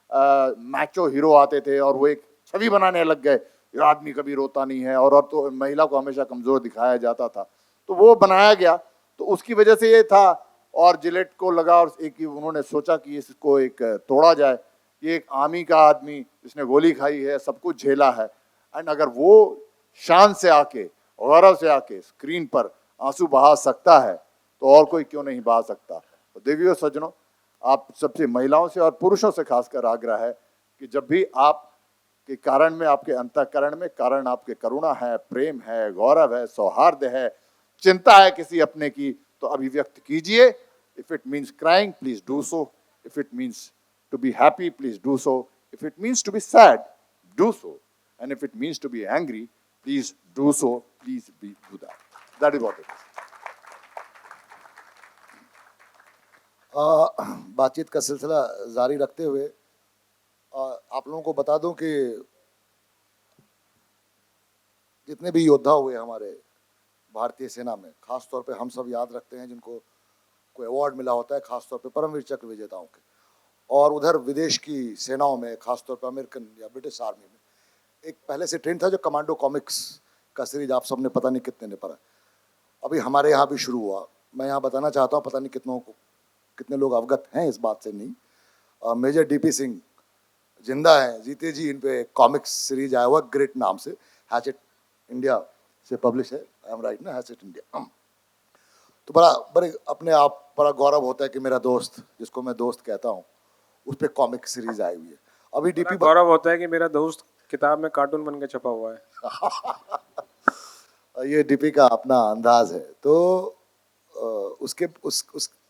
मैचो हीरो आते थे और वो एक छवि बनाने लग गए, ये आदमी कभी रोता नहीं है, और तो महिला को हमेशा कमजोर दिखाया जाता था, तो वो बनाया गया। तो उसकी वजह से ये था, और जिलेट को लगा और एक उन्होंने सोचा कि इसको एक तोड़ा जाए। ये एक आर्मी का आदमी जिसने गोली खाई है, सब कुछ झेला है, एंड अगर वो शान से आके, गौरव से आके स्क्रीन पर आंसू बहा सकता है, तो और कोई क्यों नहीं बहा सकता। तो देवियों सज्जनों, आप सबसे, महिलाओं से और पुरुषों से खासकर आग्रह है कि जब भी आप के कारण में, आपके अंतःकरण में कारण आपके करुणा है, प्रेम है, गौरव है, सौहार्द है, चिंता है किसी अपने की, तो अभिव्यक्त कीजिए। If it means crying, please do so. If it means to be happy, please do so. If it means to be sad, do so. And if it means to be angry, please do so. Please do that. That is what it is. बातचीत का सिलसिला जारी रखते हुए आप लोगों को बता दूं कि जितने भी योद्धा हुए हमारे भारतीय सेना में, खास तौर पे हम सब याद रखते हैं जिनको कोई अवार्ड मिला होता है, खास तौर पे परमवीर चक्र विजेताओं के, और उधर विदेश की सेनाओं में, खासतौर पर अमेरिकन या ब्रिटिश आर्मी में, एक पहले से ट्रेंड था जो कमांडो कॉमिक्स का सीरीज आप सबने पता नहीं कितने ने पढ़ा, अभी हमारे यहाँ भी शुरू हुआ। मैं यहाँ बताना चाहता हूँ, पता नहीं कितने लोग अवगत हैं इस बात से नहीं, मेजर डीपी सिंह जिंदा हैं, जीते जी इन पे कॉमिक्स सीरीज आया हुआ ग्रेट नाम से, हैचेट इंडिया से पब्लिश है, आई एम राइट ना, हैचेट इंडिया। तो बड़े अपने आप बड़ा गौरव होता है कि मेरा दोस्त, जिसको मैं दोस्त कहता हूँ, उस पे कॉमिक सीरीज आई हुई है। अभी डीपी गौरव होता है कि मेरा दोस्त किताब में कार्टून बन के छपा हुआ है। ये डीपी का अपना अंदाज है। तो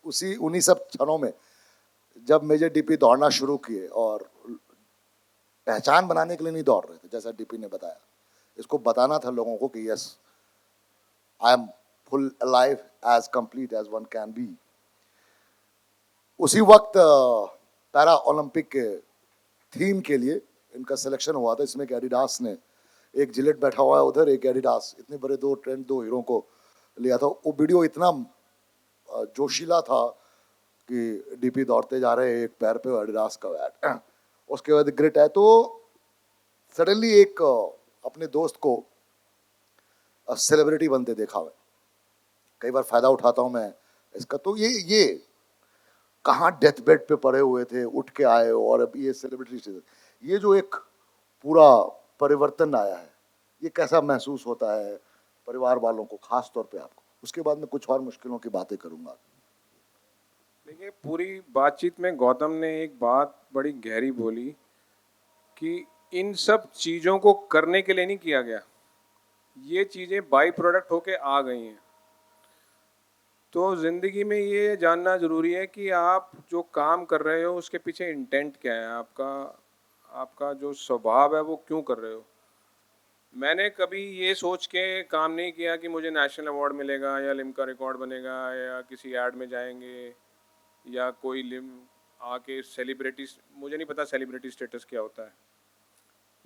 उन्हीं सब क्षणों में जब मेजर डीपी दौड़ना शुरू किए और पहचान बनाने के लिए नहीं दौड़ रहे थे, जैसा डीपी ने बताया। इसको बताना था लोगों को कि yes, I am full alive, as complete as one can be. उसी वक्त पैरा ओलंपिक के थीम के लिए इनका सिलेक्शन हुआ था। इसमें एडिडास ने, एक जिलेट बैठा हुआ है उधर, एक एडिडास, इतने बड़े दो हीरो को लिया था। वो वीडियो इतना जोशीला था कि डीपी दौड़ते जा रहे हैं, एक पैर पे एडिडास का बैट, उसके बाद ग्रिट है। तो सडनली एक अपने दोस्त को सेलिब्रिटी बनते देखा हुआ। कई बार फायदा उठाता हूं मैं इसका। तो ये कहाँ डेथ बेड पे पड़े हुए थे, उठ के आए और अब ये सेलिब्रिटी, ये जो एक पूरा परिवर्तन आया है, ये कैसा महसूस होता है परिवार वालों को, खास तौर पे आपको? उसके बाद में कुछ और मुश्किलों की बातें करूंगा। देखिए, पूरी बातचीत में गौतम ने एक बात बड़ी गहरी बोली कि इन सब चीज़ों को करने के लिए नहीं किया गया, ये चीज़ें बाई प्रोडक्ट होके आ गई हैं। तो ज़िंदगी में ये जानना ज़रूरी है कि आप जो काम कर रहे हो उसके पीछे इंटेंट क्या है, आपका जो स्वभाव है वो क्यों कर रहे हो। मैंने कभी ये सोच के काम नहीं किया कि मुझे नेशनल अवार्ड मिलेगा या लिम्का रिकॉर्ड बनेगा या किसी ऐड में जाएंगे या कोई आके सेलिब्रिटी, मुझे नहीं पता सेलिब्रिटी स्टेटस क्या होता है।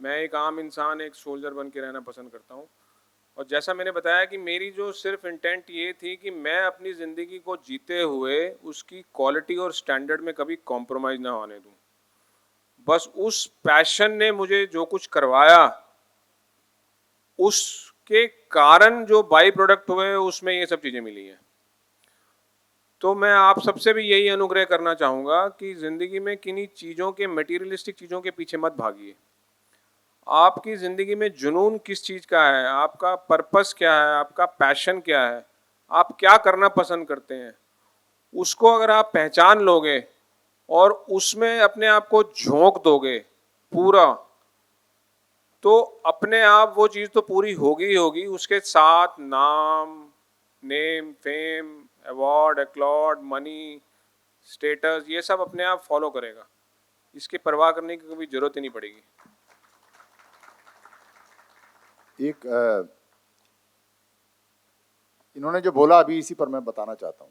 मैं एक आम इंसान, एक सोल्जर बन के रहना पसंद करता हूँ। और जैसा मैंने बताया कि मेरी जो सिर्फ इंटेंट ये थी कि मैं अपनी ज़िंदगी को जीते हुए उसकी क्वालिटी और स्टैंडर्ड में कभी कॉम्प्रोमाइज़ ना होने दूँ। बस उस पैशन ने मुझे जो कुछ करवाया, उसके कारण जो बाई प्रोडक्ट हुए उसमें ये सब चीज़ें मिली हैं। तो मैं आप सबसे भी यही अनुग्रह करना चाहूँगा कि ज़िंदगी में किन्हीं चीज़ों के, मटीरियलिस्टिक चीज़ों के पीछे मत भागिए। आपकी ज़िंदगी में जुनून किस चीज़ का है, आपका पर्पस क्या है, आपका पैशन क्या है, आप क्या करना पसंद करते हैं, उसको अगर आप पहचान लोगे और उसमें अपने आप को झोंक दोगे पूरा, तो अपने आप वो चीज़ तो पूरी होगी ही होगी। उसके साथ नाम, name, fame, award, accolade, money, status, ये सब अपने आप फॉलो करेगा। इसकी परवाह करने की कभी ज़रूरत ही नहीं पड़ेगी। इन्होंने जो बोला अभी, इसी पर मैं बताना चाहता हूँ,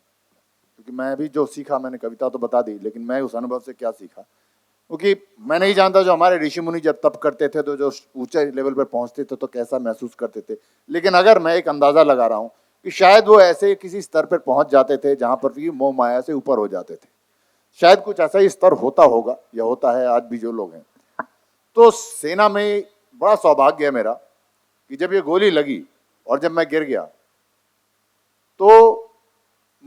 क्योंकि मैं भी जो सीखा, मैंने कविता तो बता दी, लेकिन मैं उस अनुभव से क्या सीखा, क्योंकि मैं नहीं जानता जो हमारे ऋषि मुनि जब तप करते थे तो जो ऊंचे लेवल पर पहुंचते थे तो कैसा महसूस करते थे। लेकिन अगर मैं एक अंदाजा लगा रहा हूँ कि शायद वो ऐसे किसी स्तर पर पहुंच जाते थे जहां पर भी मोह माया से ऊपर हो जाते थे। शायद कुछ ऐसा ही स्तर होता होगा या होता है आज भी जो लोग हैं। तो सेना में बड़ा सौभाग्य है मेरा कि जब ये गोली लगी और जब मैं गिर गया तो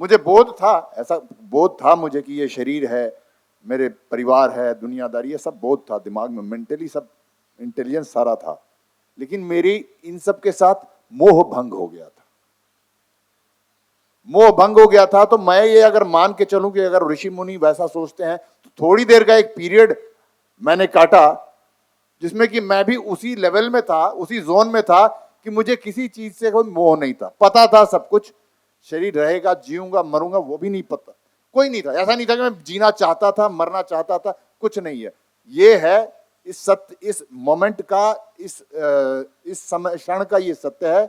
मुझे बोध था, ऐसा बोध था मुझे कि ये शरीर है, मेरे परिवार है, दुनियादारी, ये सब बोध था दिमाग में, मेंटली सब इंटेलिजेंस सारा था। लेकिन मेरी इन सब के साथ मोह भंग हो गया था। मोह भंग हो गया था। तो मैं ये अगर मान के चलूं कि अगर ऋषि मुनि वैसा सोचते हैं तो थोड़ी देर का एक पीरियड मैंने काटा जिसमें कि मैं भी उसी लेवल में था, उसी जोन में था कि मुझे किसी चीज से कोई मोह नहीं था। पता था सब कुछ, शरीर रहेगा, जीऊंगा, मरूंगा, वो भी नहीं पता, कोई नहीं था। ऐसा नहीं था कि मैं जीना चाहता था, मरना चाहता था, कुछ नहीं है। ये है इस सत्य, इस मोमेंट का, इस समय क्षण का ये सत्य है।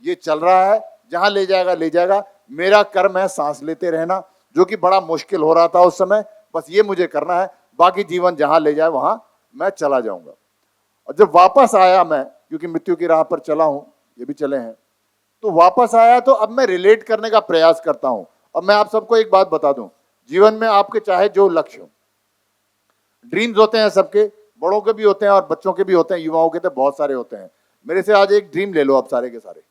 ये चल रहा है, जहां ले जाएगा ले जाएगा। मेरा कर्म है सांस लेते रहना, जो कि बड़ा मुश्किल हो रहा था उस समय। बस ये मुझे करना है, बाकी जीवन जहां ले जाए वहां मैं चला जाऊंगा। और जब वापस आया मैं, क्योंकि मृत्यु की राह पर चला हूं, ये भी चले हैं, तो वापस आया तो अब मैं रिलेट करने का प्रयास करता हूं। अब मैं आप सबको एक बात बता दूं, जीवन में आपके चाहे जो लक्ष्य हो, ड्रीम्स होते हैं सबके, बड़ों के भी होते हैं और बच्चों के भी होते हैं, युवाओं के तो बहुत सारे होते हैं। मेरे से आज एक ड्रीम ले लो आप सारे के सारे,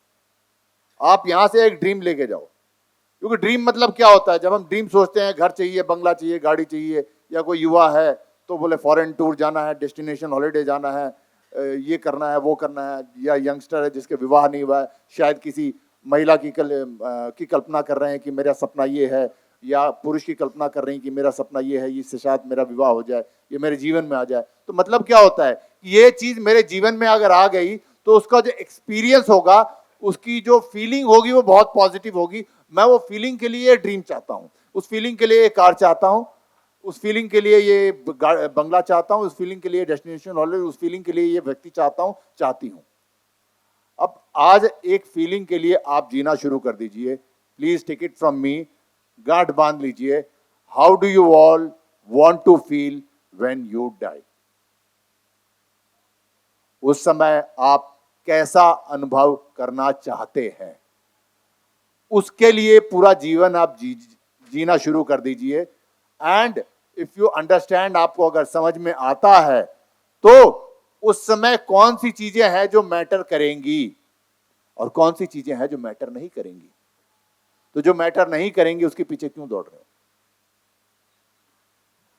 आप यहां से एक ड्रीम लेके जाओ। क्योंकि ड्रीम मतलब क्या होता है, जब हम ड्रीम सोचते हैं घर चाहिए, बंगला चाहिए, गाड़ी चाहिए, या कोई युवा है तो बोले फॉरेन टूर जाना है, डेस्टिनेशन हॉलीडे जाना है, ये करना है, वो करना है, या यंगस्टर है जिसके विवाह नहीं हुआ है, शायद किसी महिला की कल्पना कर रहे हैं कि मेरा सपना ये है, या पुरुष की कल्पना कर रहे हैं कि मेरा सपना ये है, इससे शायद मेरा विवाह हो जाए, ये मेरे जीवन में आ जाए। तो मतलब क्या होता है, ये चीज मेरे जीवन में अगर आ गई तो उसका जो एक्सपीरियंस होगा, उसकी जो फीलिंग होगी वो बहुत पॉजिटिव होगी। मैं वो फीलिंग के लिए ड्रीम चाहता हूँ, उस फीलिंग के लिए एक कार चाहता हूँ, उस फीलिंग के लिए ये बंगला चाहता हूं, उस फीलिंग के लिए डेस्टिनेशन हॉलिडे, उस फीलिंग के लिए ये व्यक्ति चाहता हूं, चाहती हूं। अब आज एक फीलिंग के लिए आप जीना शुरू कर दीजिए। Please take it from me, गांठ बांध लीजिए। How do you all want to feel when you die? उस समय आप कैसा अनुभव करना चाहते हैं, उसके लिए पूरा जीवन आप जीना शुरू कर दीजिए। एंड इफ यू अंडरस्टैंड, आपको अगर समझ में आता है तो उस समय कौन सी चीजें हैं जो मैटर करेंगी और कौन सी चीजें हैं जो मैटर नहीं करेंगी। तो जो मैटर नहीं करेंगी उसके पीछे क्यों दौड़ रहे हो,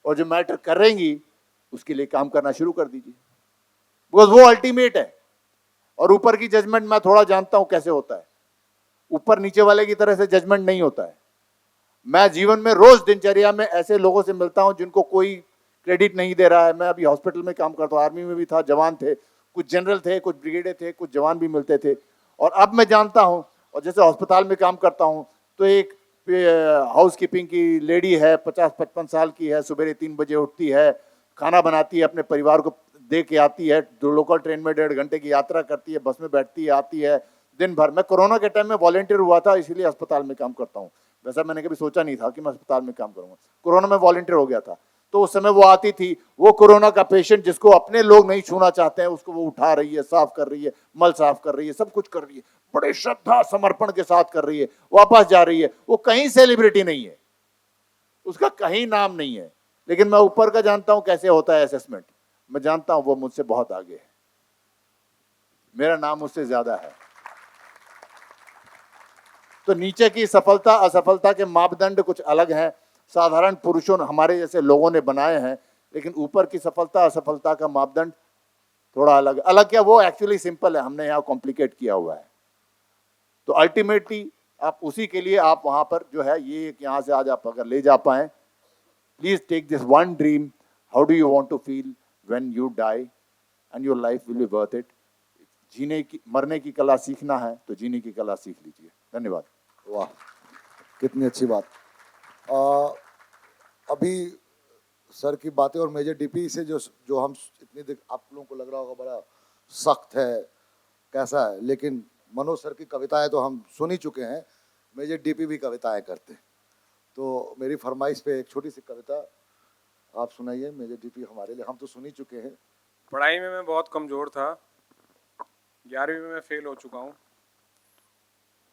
और जो मैटर करेंगी उसके लिए काम करना शुरू कर दीजिए, बिकॉज वो अल्टीमेट है। और ऊपर की जजमेंट मैं थोड़ा जानता हूं कैसे होता है। ऊपर नीचे वाले की तरह से जजमेंट नहीं होता है। मैं जीवन में रोज दिनचर्या में ऐसे लोगों से मिलता हूं जिनको कोई क्रेडिट नहीं दे रहा है। मैं अभी हॉस्पिटल में काम करता हूं, आर्मी में भी था, जवान थे, कुछ जनरल थे, कुछ ब्रिगेडियर थे, कुछ जवान भी मिलते थे। और अब मैं जानता हूं, और जैसे अस्पताल में काम करता हूं तो एक हाउस कीपिंग की लेडी है, 50-55 साल की है, सुबह 3 बजे उठती है, खाना बनाती है, अपने परिवार को दे के आती है, लोकल ट्रेन में 1.5 घंटे की यात्रा करती है, बस में बैठती है, आती है दिन भर। मैं कोरोना के टाइम में वॉलंटियर हुआ था, इसीलिए अस्पताल में काम करता हूँ। वैसा मैंने कभी सोचा नहीं था कि मैं अस्पताल में काम करूंगा। कोरोना में वॉलंटियर हो गया था, तो उस समय वो आती थी, वो कोरोना का पेशेंट जिसको अपने लोग नहीं छूना चाहते हैं, उसको वो उठा रही है, साफ कर रही है, मल साफ कर रही है, सब कुछ कर रही है, बड़े श्रद्धा समर्पण के साथ कर रही है, वापस जा रही है। वो कहीं सेलिब्रिटी नहीं है, उसका कहीं नाम नहीं है, लेकिन मैं ऊपर का जानता हूं कैसे होता है असेसमेंट। मैं जानता हूं वो मुझसे बहुत आगे है, मेरा नाम उससे ज्यादा है। तो नीचे की सफलता असफलता के मापदंड कुछ अलग हैं, साधारण पुरुषों हमारे जैसे लोगों ने बनाए हैं, लेकिन ऊपर की सफलता असफलता का मापदंड थोड़ा अलग। अलग क्या, वो एक्चुअली सिंपल है, हमने यहाँ कॉम्प्लिकेट किया हुआ है। तो अल्टीमेटली आप उसी के लिए आप वहां पर जो है ये यहां से आज आप अगर ले जा पाए, please take this one dream, how do you want to feel when you die and your life will be worth it. जीने की मरने की कला सीखना है तो जीने की कला सीख लीजिए। धन्यवाद। वाह, कितनी अच्छी बात। अभी सर की बातें और मेजर डीपी से जो हम इतनी आप लोगों को लग रहा होगा बड़ा सख्त है, कैसा है, लेकिन मनोज सर की कविताएं तो हम सुन ही चुके हैं। मेजर डीपी भी कविताएं करते हैं, तो मेरी फरमाइश पे एक छोटी सी कविता आप सुनाइए मेजर डीपी हमारे लिए। हम तो सुन ही चुके हैं। पढ़ाई में मैं बहुत कमज़ोर था, 11वीं में मैं फेल हो चुका हूँ,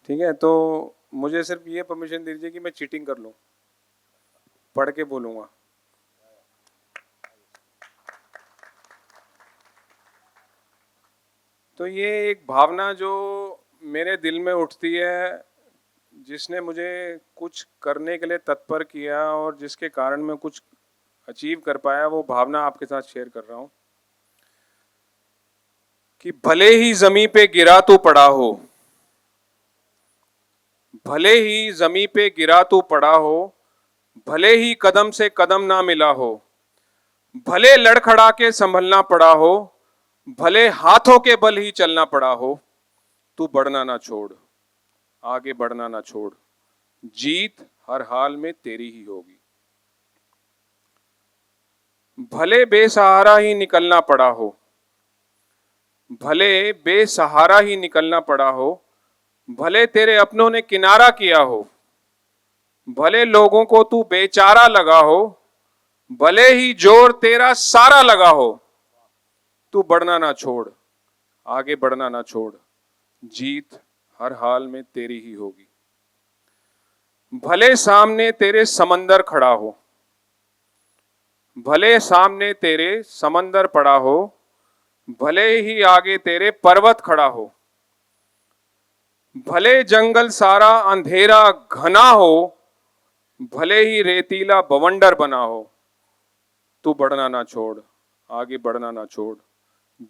ठीक है। तो मुझे सिर्फ ये परमिशन दीजिए कि मैं चीटिंग कर लूँ, पढ़ के बोलूँगा। तो ये एक भावना जो मेरे दिल में उठती है, जिसने मुझे कुछ करने के लिए तत्पर किया और जिसके कारण मैं कुछ अचीव कर पाया, वो भावना आपके साथ शेयर कर रहा हूँ। कि भले ही जमीन पे गिरा तू पड़ा हो, भले ही जमीन पे गिरा तू पड़ा हो, भले ही कदम से कदम ना मिला हो, भले लड़खड़ा के संभलना पड़ा हो, भले हाथों के बल ही चलना पड़ा हो, तू बढ़ना ना छोड़, आगे बढ़ना ना छोड़, जीत हर हाल में तेरी ही होगी। भले बेसहारा ही निकलना पड़ा हो, भले बेसहारा ही निकलना पड़ा हो, भले तेरे अपनों ने किनारा किया हो, भले लोगों को तू बेचारा लगा हो, भले ही जोर तेरा सारा लगा हो, तू बढ़ना ना छोड़, आगे बढ़ना ना छोड़, जीत हर हाल में तेरी ही होगी। भले सामने तेरे समंदर खड़ा हो, भले सामने तेरे समंदर पड़ा हो, भले ही आगे तेरे पर्वत खड़ा हो, भले जंगल सारा अंधेरा घना हो, भले ही रेतीला बवंडर बना हो, तू बढ़ना ना छोड़, आगे बढ़ना ना छोड़,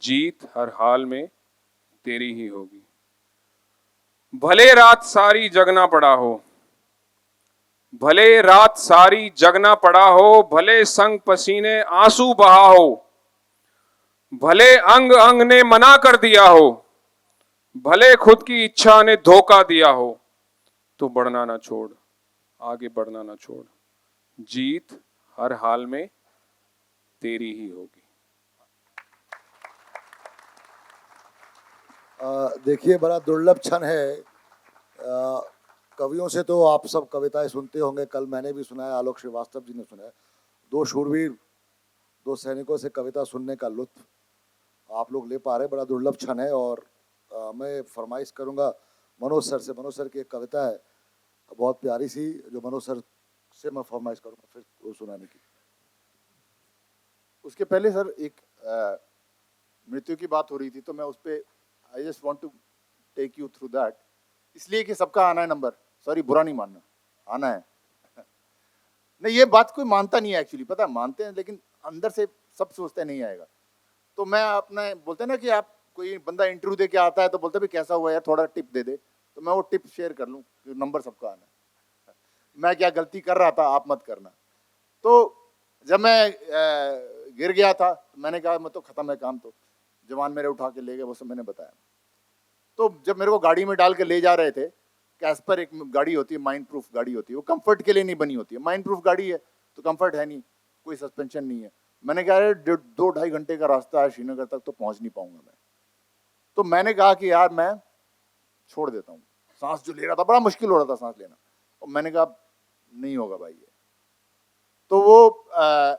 जीत हर हाल में तेरी ही होगी। भले रात सारी जगना पड़ा हो, भले रात सारी जगना पड़ा हो, भले संग पसीने आंसू बहा हो, भले अंग अंग ने मना कर दिया हो, भले खुद की इच्छा ने धोखा दिया हो, तू बढ़ना ना छोड़, आगे बढ़ना ना छोड़, जीत हर हाल में तेरी ही होगी। देखिए, बड़ा दुर्लभ क्षण है। कवियों से तो आप सब कविताएं सुनते होंगे, कल मैंने भी सुना है, आलोक श्रीवास्तव जी ने सुना है। दो शूरवीर, दो सैनिकों से कविता सुनने का लुत्फ आप लोग ले पा रहे, बड़ा दुर्लभ क्षण है। और मैं फरमाइश करूंगा मनोज सर से। मनोज सर की एक कविता है बहुत प्यारी सी, जो मनोज सर से मैं फरमाइश करूंगा फिर वो सुनाने की। उसके पहले सर एक मृत्यु की बात हो रही थी, तो मैं उस पर I just want to take you through that, इसलिए कि सबका आना है नंबर, सॉरी बुरा नहीं मानना, आना है। नहीं, ये बात कोई मानता नहीं है एक्चुअली, पता है, मानते हैं लेकिन अंदर से सब सोचते नहीं आएगा। तो मैं अपने बोलते हैं ना कि आप कोई बंदा इंटरव्यू दे के आता है तो बोलते भी कैसा हुआ यार, थोड़ा टिप दे दे, तो मैं वो टिप शेयर कर लूँ कि नंबर सबका आना है। मैं क्या गलती कर रहा था, आप मत करना। तो जब मैं गिर गया था तो मैंने कहा मैं तो खत्म है काम, तो जवान मेरे उठा के ले गए, वो सब मैंने बताया। तो जब मेरे को गाड़ी में डाल के ले जा रहे थे, कैस्पर एक गाड़ी होती है, माइंड प्रूफ गाड़ी होती है, वो कंफर्ट के लिए नहीं बनी होती है। माइंड प्रूफ गाड़ी है तो कंफर्ट है नहीं, कोई सस्पेंशन नहीं है। मैंने कहा अरे 2-2.5 घंटे का रास्ता है श्रीनगर तक, तो पहुंच नहीं पाऊंगा मैं। तो मैंने कहा कि यार मैं छोड़ देता हूँ। सांस जो ले रहा था, बड़ा मुश्किल हो रहा था सांस लेना, और मैंने कहा नहीं होगा भाई ये। तो वो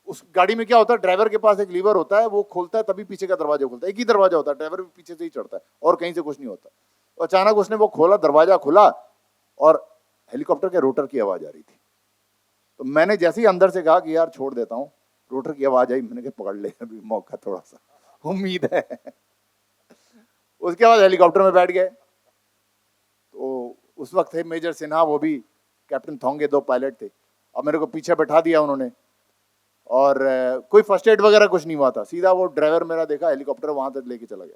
उस गाड़ी में क्या होता है, ड्राइवर के पास एक लीवर होता है, वो खोलता है तभी पीछे का दरवाजा खुलता है। एक ही दरवाजा होता है, ड्राइवर भी पीछे से ही चढ़ता है और कहीं से कुछ नहीं होता। तो अचानक उसने वो खोला, दरवाजा खुला और हेलीकॉप्टर के रोटर की आवाज आ रही थी। तो मैंने जैसे ही अंदर से कहा कि यार छोड़ देता हूँ, रोटर की आवाज आई, मैंने कहा पकड़ ले अभी मौका, थोड़ा सा उम्मीद है। उसके बाद हेलीकॉप्टर में बैठ गए। तो उस वक्त थे मेजर सिन्हा, वो भी कैप्टन थोंगे, 2 पायलट थे। अब मेरे को पीछे बैठा दिया उन्होंने, और कोई फर्स्ट एड वगैरह कुछ नहीं हुआ था। सीधा वो ड्राइवर मेरा देखा, हेलीकॉप्टर वहां तक लेके चला गया।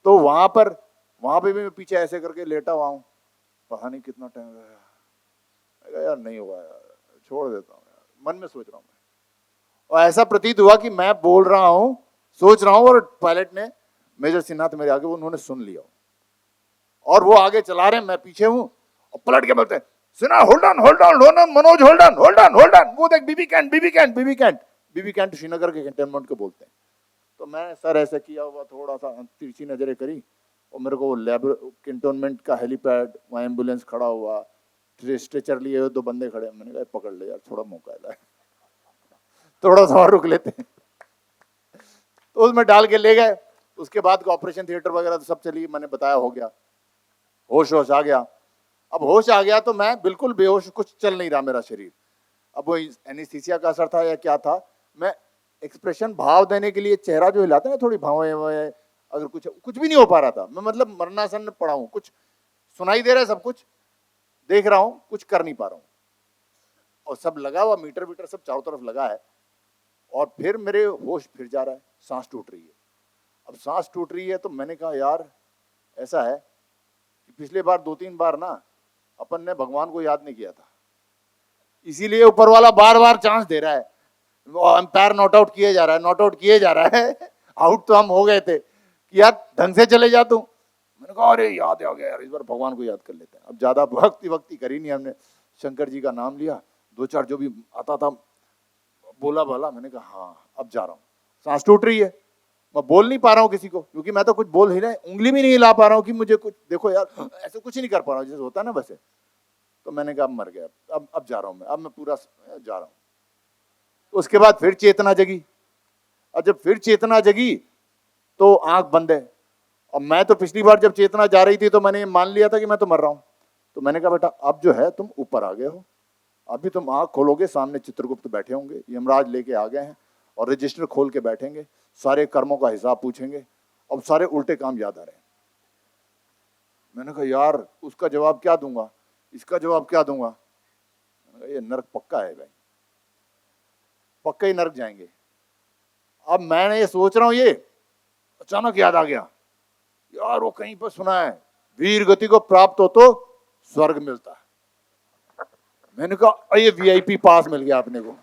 तो वहां पे भी मैं पीछे ऐसे करके लेटा हुआ हूँ, पता नहीं कितना टाइम लगा। यार नहीं हुआ यार, छोड़ देता हूँ यार, मन में सोच रहा हूँ मैं। और ऐसा प्रतीत हुआ कि मैं बोल रहा हूँ, सोच रहा हूँ, और पायलट ने, मेजर सिन्हा थे मेरे आगे, उन्होंने सुन लिया और वो आगे चला रहे, मैं पीछे हूँ, और पलट के बोलते हैं Sinha hold on Manoj hold on, वो देख बीबी कैंट श्रीनगर के कैंटोनमेंट को बोलते हैं। तो मैं सर ऐसे किया हुआ, थोड़ा सा तिरछी नजरें करी, और मेरे को कैंटोनमेंट का हेलीपैड, वहाँ एम्बुलेंस खड़ा हुआ, स्ट्रेचर लिए हुए 2 बंदे खड़े। मैंने कहा पकड़ ले यार, थोड़ा मौका है, थोड़ा सा और रुक लेते हैं। तो उसमें डाल के ले गए। उसके बाद का ऑपरेशन थिएटर वगैरह तो सब चली, मैंने बताया, हो गया, होश आ गया। अब होश आ गया तो मैं बिल्कुल बेहोश, कुछ चल नहीं रहा मेरा शरीर। अब वो एनेस्थीसिया का असर था या क्या था, मैं एक्सप्रेशन, भाव देने के लिए चेहरा जो हिलाते हैं ना, थोड़ी भाव, अगर कुछ भी नहीं हो पा रहा था। मैं मतलब मरणासन में पड़ा हूँ, कुछ सुनाई दे रहा है, सब कुछ देख रहा हूँ, कुछ कर नहीं पा रहा हूँ। और सब लगा हुआ, मीटर सब चारों तरफ लगा है, और फिर मेरे होश फिर जा रहा है, सांस टूट रही है। अब सांस टूट रही है तो मैंने कहा यार ऐसा है कि पिछले बार 2-3 बार ना अपन ने भगवान को याद नहीं किया था, इसीलिए ऊपर वाला बार बार चांस दे रहा है। अंपायर नॉट आउट किए जा रहा है आउट तो हम हो गए थे कि यार ढंग से चले जा तू। मैंने कहा अरे याद आ गया यार, इस बार भगवान को याद कर लेते हैं। अब ज्यादा भक्ति करी नहीं हमने, शंकर जी का नाम लिया, 2-4 जो भी आता था बोला भला। मैंने कहा हाँ अब जा रहा हूँ। सांस टूट रही है, मैं बोल नहीं पा रहा हूँ किसी को, क्योंकि मैं तो कुछ बोल ही नहीं, उंगली भी नहीं हिला पा रहा हूँ कि मुझे कुछ देखो यार, ऐसे कुछ ही नहीं कर पा रहा हूँ जैसे होता है ना वैसे। तो मैंने कहा अब मर गया, अब जा रहा हूँ मैं, अब मैं पूरा जा रहा हूँ। उसके बाद फिर चेतना जगी, और जब फिर चेतना जगी तो आंख बंद है। और मैं तो पिछली बार जब चेतना जा रही थी तो मैंने मान लिया था कि मैं तो मर रहा हूँ। तो मैंने कहा बेटा अब जो है तुम ऊपर आ गए हो, अभी तुम आंख खोलोगे, सामने चित्रगुप्त बैठे होंगे, यमराज लेके आ गए हैं और रजिस्टर खोल के बैठेंगे, सारे कर्मों का हिसाब पूछेंगे, अब सारे उल्टे काम याद आ रहे हैं। मैंने कहा यार उसका जवाब क्या दूंगा, इसका जवाब क्या दूंगा। मैंने कहा ये नरक पक्का है भाई, पक्का ही नरक जाएंगे। अब मैंने ये सोच रहा हूं, ये अचानक याद आ गया यार वो कहीं पर सुना है वीर गति को प्राप्त हो तो स्वर्ग मिलता है। मैंने कहा ये वीआईपी पास मिल गया अपने को,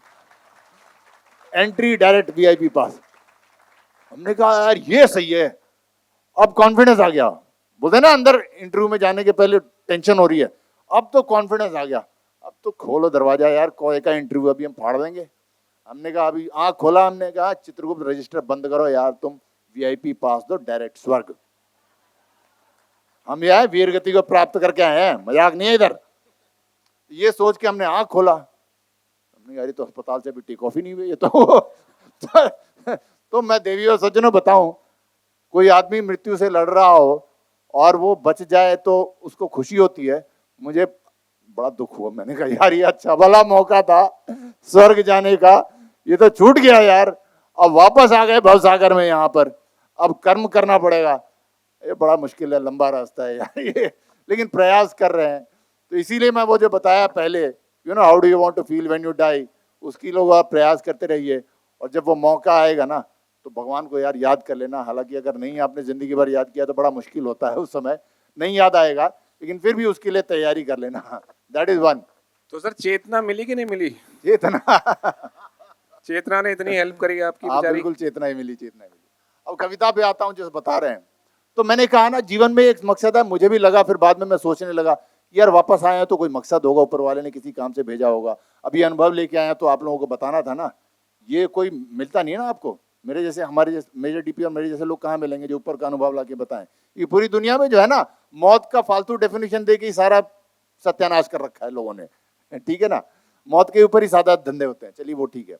एंट्री डायरेक्ट वीआईपी पास। हमने कहा यार ये सही है, अब कॉन्फिडेंस आ गया। बोलते ना अंदर इंटरव्यू में जाने के पहले टेंशन हो रही है, अब तो कॉन्फिडेंस आ गया। अब तो खोलो दरवाजा यार, कोई का इंटरव्यू अभी हम फाड़ देंगे। हमने कहा अभी आंख खोला, हमने कहा चित्रगुप्त रजिस्टर बंद करो यार, तुम वीआईपी पास दो, डायरेक्ट स्वर्ग। हम यह वीर गति को प्राप्त करके आए हैं, मजाक नहीं है इधर। ये सोच के हमने आंख खोला, हमने यार तो अस्पताल से भी टेक ऑफ ही नहीं हुई ये तो मैं देवी और सज्जनों बताऊं, कोई आदमी मृत्यु से लड़ रहा हो और वो बच जाए तो उसको खुशी होती है, मुझे बड़ा दुख हुआ। मैंने कहा यार ये अच्छा भला मौका था स्वर्ग जाने का, ये तो छूट गया यार। अब वापस आ गए भवसागर में, यहाँ पर अब कर्म करना पड़ेगा। ये बड़ा मुश्किल है, लंबा रास्ता है यार ये, लेकिन प्रयास कर रहे हैं। तो इसीलिए मैं वो जो बताया पहले, you know how do you want to feel when you die, उसकी लोग आप प्रयास करते रहिए, और जब वो मौका आएगा ना तो भगवान को यार याद कर लेना। हालांकि अगर नहीं आपने जिंदगी भर याद किया तो बड़ा मुश्किल होता है, उस समय नहीं याद आएगा, लेकिन फिर भी उसके लिए तैयारी कर लेना। That is one. तो सर चेतना मिली कि नहीं मिली? चेतना चेतना ने इतनी हेल्प करी आपकी हाँ बेचारी। बिल्कुल चेतना ही मिली, चेतना ही मिली। अब कविता पे आता हूँ जो बता रहे हैं, तो मैंने कहा ना जीवन में एक मकसद है, मुझे भी लगा, फिर बाद में मैं सोचने लगा यार वापस आए हैं तो कोई मकसद होगा, ऊपर वाले ने किसी काम से भेजा होगा। अभी अनुभव लेके आए हैं तो आप लोगों को बताना था ना, ये कोई मिलता नहीं है ना आपको। मेरे जैसे, हमारे जैसे मेजर डीपी और मेरे जैसे लोग कहाँ मिलेंगे जो ऊपर का अनुभव ला के बताएं। ये पूरी दुनिया में जो है ना, मौत का फालतू डेफिनेशन दे के ही सारा सत्यानाश कर रखा है लोगों ने, ठीक है ना। मौत के ऊपर ही सादा धंधे होते हैं, चलिए वो ठीक है।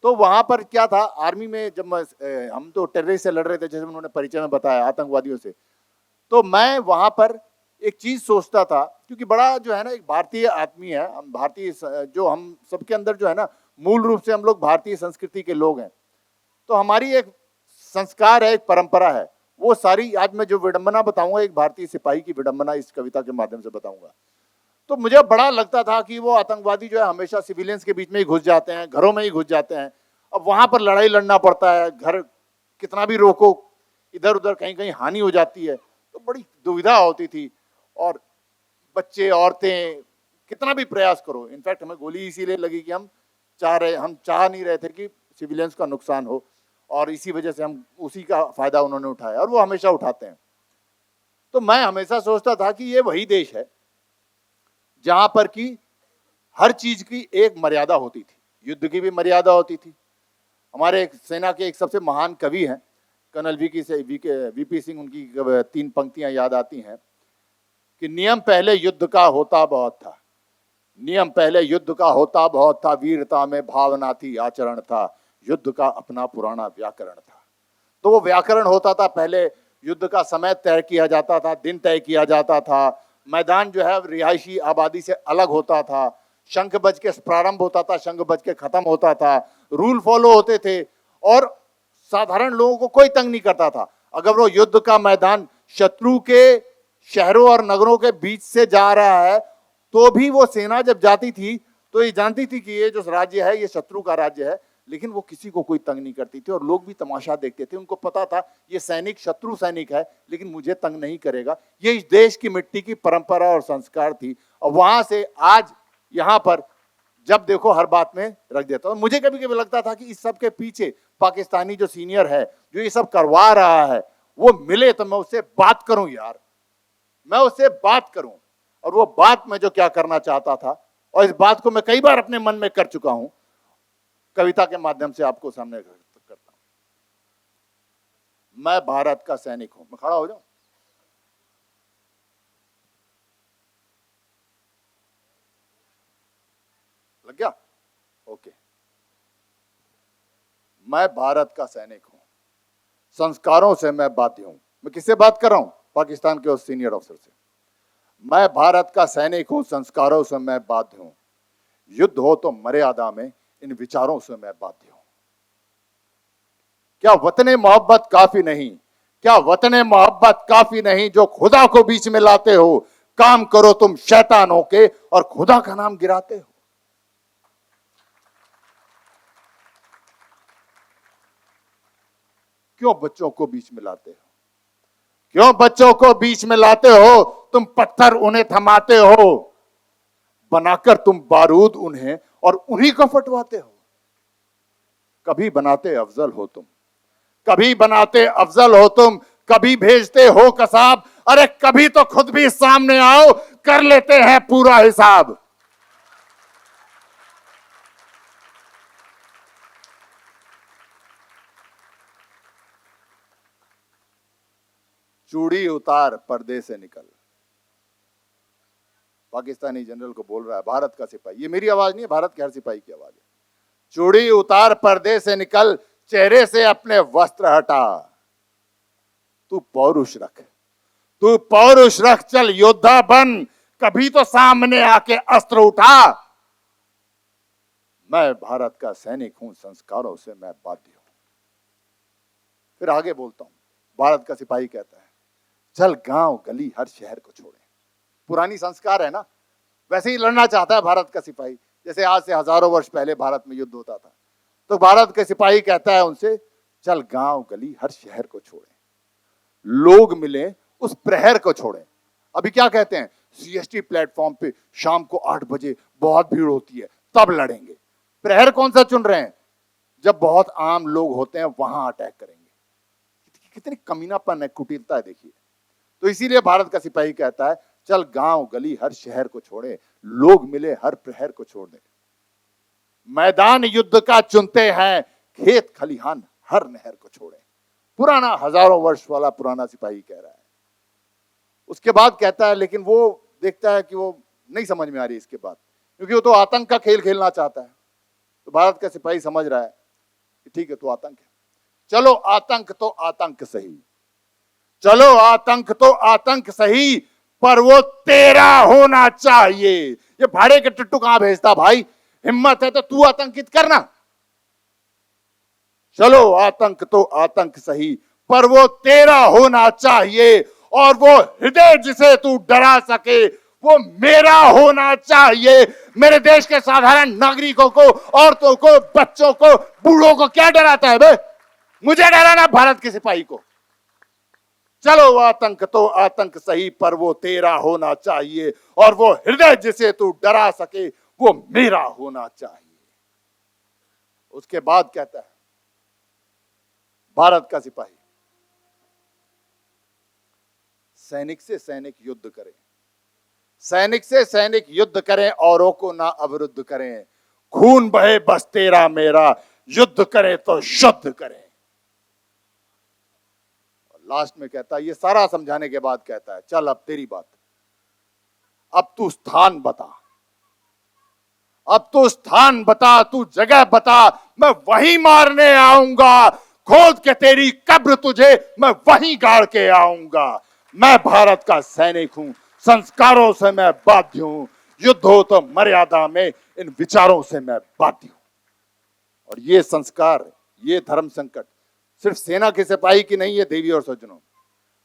तो वहां पर क्या था, आर्मी में जब हम तो टेररिस्ट से लड़ रहे थे, जैसे उन्होंने परिचय में बताया, आतंकवादियों से। तो मैं वहां पर एक चीज सोचता था, क्योंकि बड़ा जो है ना एक भारतीय आदमी है, हम भारतीय, जो हम सबके अंदर जो है ना मूल रूप से हम लोग भारतीय संस्कृति के लोग हैं। तो हमारी एक संस्कार है, एक परंपरा है, वो सारी आज मैं जो विडंबना बताऊंगा, एक भारतीय सिपाही की विडंबना इस कविता के माध्यम से बताऊंगा। तो मुझे बड़ा लगता था कि वो आतंकवादी जो है हमेशा सिविलियंस के बीच में ही घुस जाते हैं, घरों में ही घुस जाते हैं। अब वहां पर लड़ाई लड़ना पड़ता है, घर कितना भी रोको इधर उधर कहीं कहीं हानि हो जाती है, तो बड़ी दुविधा होती थी। और बच्चे, औरतें, कितना भी प्रयास करो, इनफैक्ट हमें गोली इसीलिए लगी कि हम चाह नहीं रहे थे कि सिविलियंस का नुकसान हो, और इसी वजह से हम उसी का फायदा उन्होंने उठाया, और वो हमेशा उठाते हैं। तो मैं हमेशा सोचता था कि ये वही देश है जहां पर कि हर चीज की एक मर्यादा होती थी, युद्ध की भी मर्यादा होती थी। हमारे सेना के एक सबसे महान कवि हैं कर्नल वीपी सिंह, उनकी 3 पंक्तियां याद आती हैं कि नियम पहले युद्ध का होता बहुत था, नियम पहले युद्ध का होता बहुत था, वीरता में भावना थी आचरण था, युद्ध का अपना पुराना व्याकरण था। तो वो व्याकरण होता था, पहले युद्ध का समय तय किया जाता था, दिन तय किया जाता था, मैदान जो है रिहायशी आबादी से अलग होता था, शंख बज के प्रारंभ होता था, शंख बज के खत्म होता था, रूल फॉलो होते थे, और साधारण लोगों को कोई तंग नहीं करता था। अगर वो युद्ध का मैदान शत्रु के शहरों और नगरों के बीच से जा रहा है, तो भी वो सेना जब जाती थी तो ये जानती थी कि ये जो राज्य है ये शत्रु का राज्य है, लेकिन वो किसी को कोई तंग नहीं करती थी, और लोग भी तमाशा देखते थे। उनको पता था ये सैनिक शत्रु सैनिक है, लेकिन मुझे तंग नहीं करेगा। ये इस देश की मिट्टी की परंपरा और संस्कार थी, और वहां से आज यहाँ पर जब देखो हर बात में रख देता हूं। मुझे कभी कभी लगता था कि इस सब के पीछे पाकिस्तानी जो सीनियर है, जो ये सब करवा रहा है, वो मिले तो मैं उससे बात करूं यार, मैं उससे बात करूं। और वो बात मैं जो क्या करना चाहता था, और इस बात को मैं कई बार अपने मन में कर चुका हूं, कविता के माध्यम से आपको सामने करता हूं। मैं भारत का सैनिक हूं। मैं खड़ा हो जाऊं? लग गया? ओके। मैं भारत का सैनिक हूं, संस्कारों से मैं बाध्य हूं। मैं किससे बात कर रहा हूं? पाकिस्तान के उस सीनियर अफसर से। मैं भारत का सैनिक हूं, संस्कारों से मैं बाध्य हूं, युद्ध हो तो मर्यादा में, इन विचारों से मैं बाध्य हूं। क्या वतने मोहब्बत काफी नहीं, क्या वतने मोहब्बत काफी नहीं, जो खुदा को बीच में लाते हो, काम करो तुम शैतानों के और खुदा का नाम गिराते हो। क्यों बच्चों को बीच में लाते हो? क्यों बच्चों को बीच में लाते हो? तुम पत्थर उन्हें थमाते हो, बनाकर तुम बारूद उन्हें और उन्हीं को फटवाते हो। कभी बनाते अफजल हो तुम, कभी बनाते अफजल हो तुम, कभी भेजते हो कसाब, अरे कभी तो खुद भी सामने आओ, कर लेते हैं पूरा हिसाब। चूड़ी उतार पर्दे से निकल। पाकिस्तानी जनरल को बोल रहा है भारत का सिपाही, ये मेरी आवाज नहीं है, भारत के हर सिपाही की आवाज है। चूड़ी उतार पर्दे से निकल, चेहरे से अपने वस्त्र हटा, तू पौरुष रख, तू पौरुष रख, चल योद्धा बन, कभी तो सामने आके अस्त्र उठा। मैं भारत का सैनिक हूं, संस्कारों से मैं बाध्य हूं। फिर आगे बोलता हूं, भारत का सिपाही कहता है, चल गांव गली हर शहर को छोड़े। पुरानी संस्कार है ना, वैसे ही लड़ना चाहता है भारत का सिपाही, जैसे आज से हजारों वर्ष पहले भारत में युद्ध होता था। तो भारत के सिपाही कहता है उनसे, चल गांव गली हर शहर को छोड़े, लोग मिले उस प्रहर को छोड़े। अभी क्या कहते हैं, सीएसटी प्लेटफॉर्म पे शाम को 8 बजे बहुत भीड़ होती है, तब लड़ेंगे। प्रहर कौन सा चुन रहे हैं, जब बहुत आम लोग होते हैं वहां अटैक करेंगे। कितनी कमीनापन है, कुटिलता है, देखिए। तो इसीलिए भारत का सिपाही कहता है, चल गांव गली हर शहर को छोड़े, लोग मिले हर प्रहर को छोड़ दे। मैदान युद्ध का चुनते हैं, खेत खलिहान हर नहर को छोड़े। पुराना हजारों वर्ष वाला पुराना सिपाही कह रहा है। उसके बाद कहता है, लेकिन वो देखता है कि वो नहीं समझ में आ रही इसके बाद, क्योंकि वो तो आतंक का खेल खेलना चाहता है। तो भारत का सिपाही समझ रहा है कि ठीक है, तो आतंक है, चलो आतंक तो आतंक सही, चलो आतंक तो आतंक सही, पर वो तेरा होना चाहिए। ये भाड़े के टट्टू कहां भेजता भाई, हिम्मत है तो तू आतंकित करना। चलो आतंक तो आतंक सही, पर वो तेरा होना चाहिए, और वो हृदय जिसे तू डरा सके वो मेरा होना चाहिए। मेरे देश के साधारण नागरिकों को, औरतों को, बच्चों को, बूढ़ों को क्या डराता है बे? मुझे डराना भारत के सिपाही को। चलो आतंक तो आतंक सही, पर वो तेरा होना चाहिए, और वो हृदय जिसे तू डरा सके वो मेरा होना चाहिए। उसके बाद कहता है भारत का सिपाही, सैनिक से सैनिक युद्ध करें, सैनिक से सैनिक युद्ध करें, औरों को ना अवरुद्ध करें, खून बहे बस तेरा मेरा, युद्ध करें तो शुद्ध करें। लास्ट में कहता है, ये सारा समझाने के बाद कहता है, चल अब तेरी बात, अब तू स्थान बता, अब तू स्थान बता, तू जगह बता, मैं वहीं मारने आऊंगा, खोद के तेरी कब्र तुझे मैं वहीं गाड़ के आऊंगा। मैं भारत का सैनिक हूं, संस्कारों से मैं बाध्य हूं, युद्ध हो तो मर्यादा में, इन विचारों से मैं बाध्य हूं। और ये संस्कार, ये धर्म संकट सिर्फ सेना के सिपाही की नहीं है देवी और सज्जनों,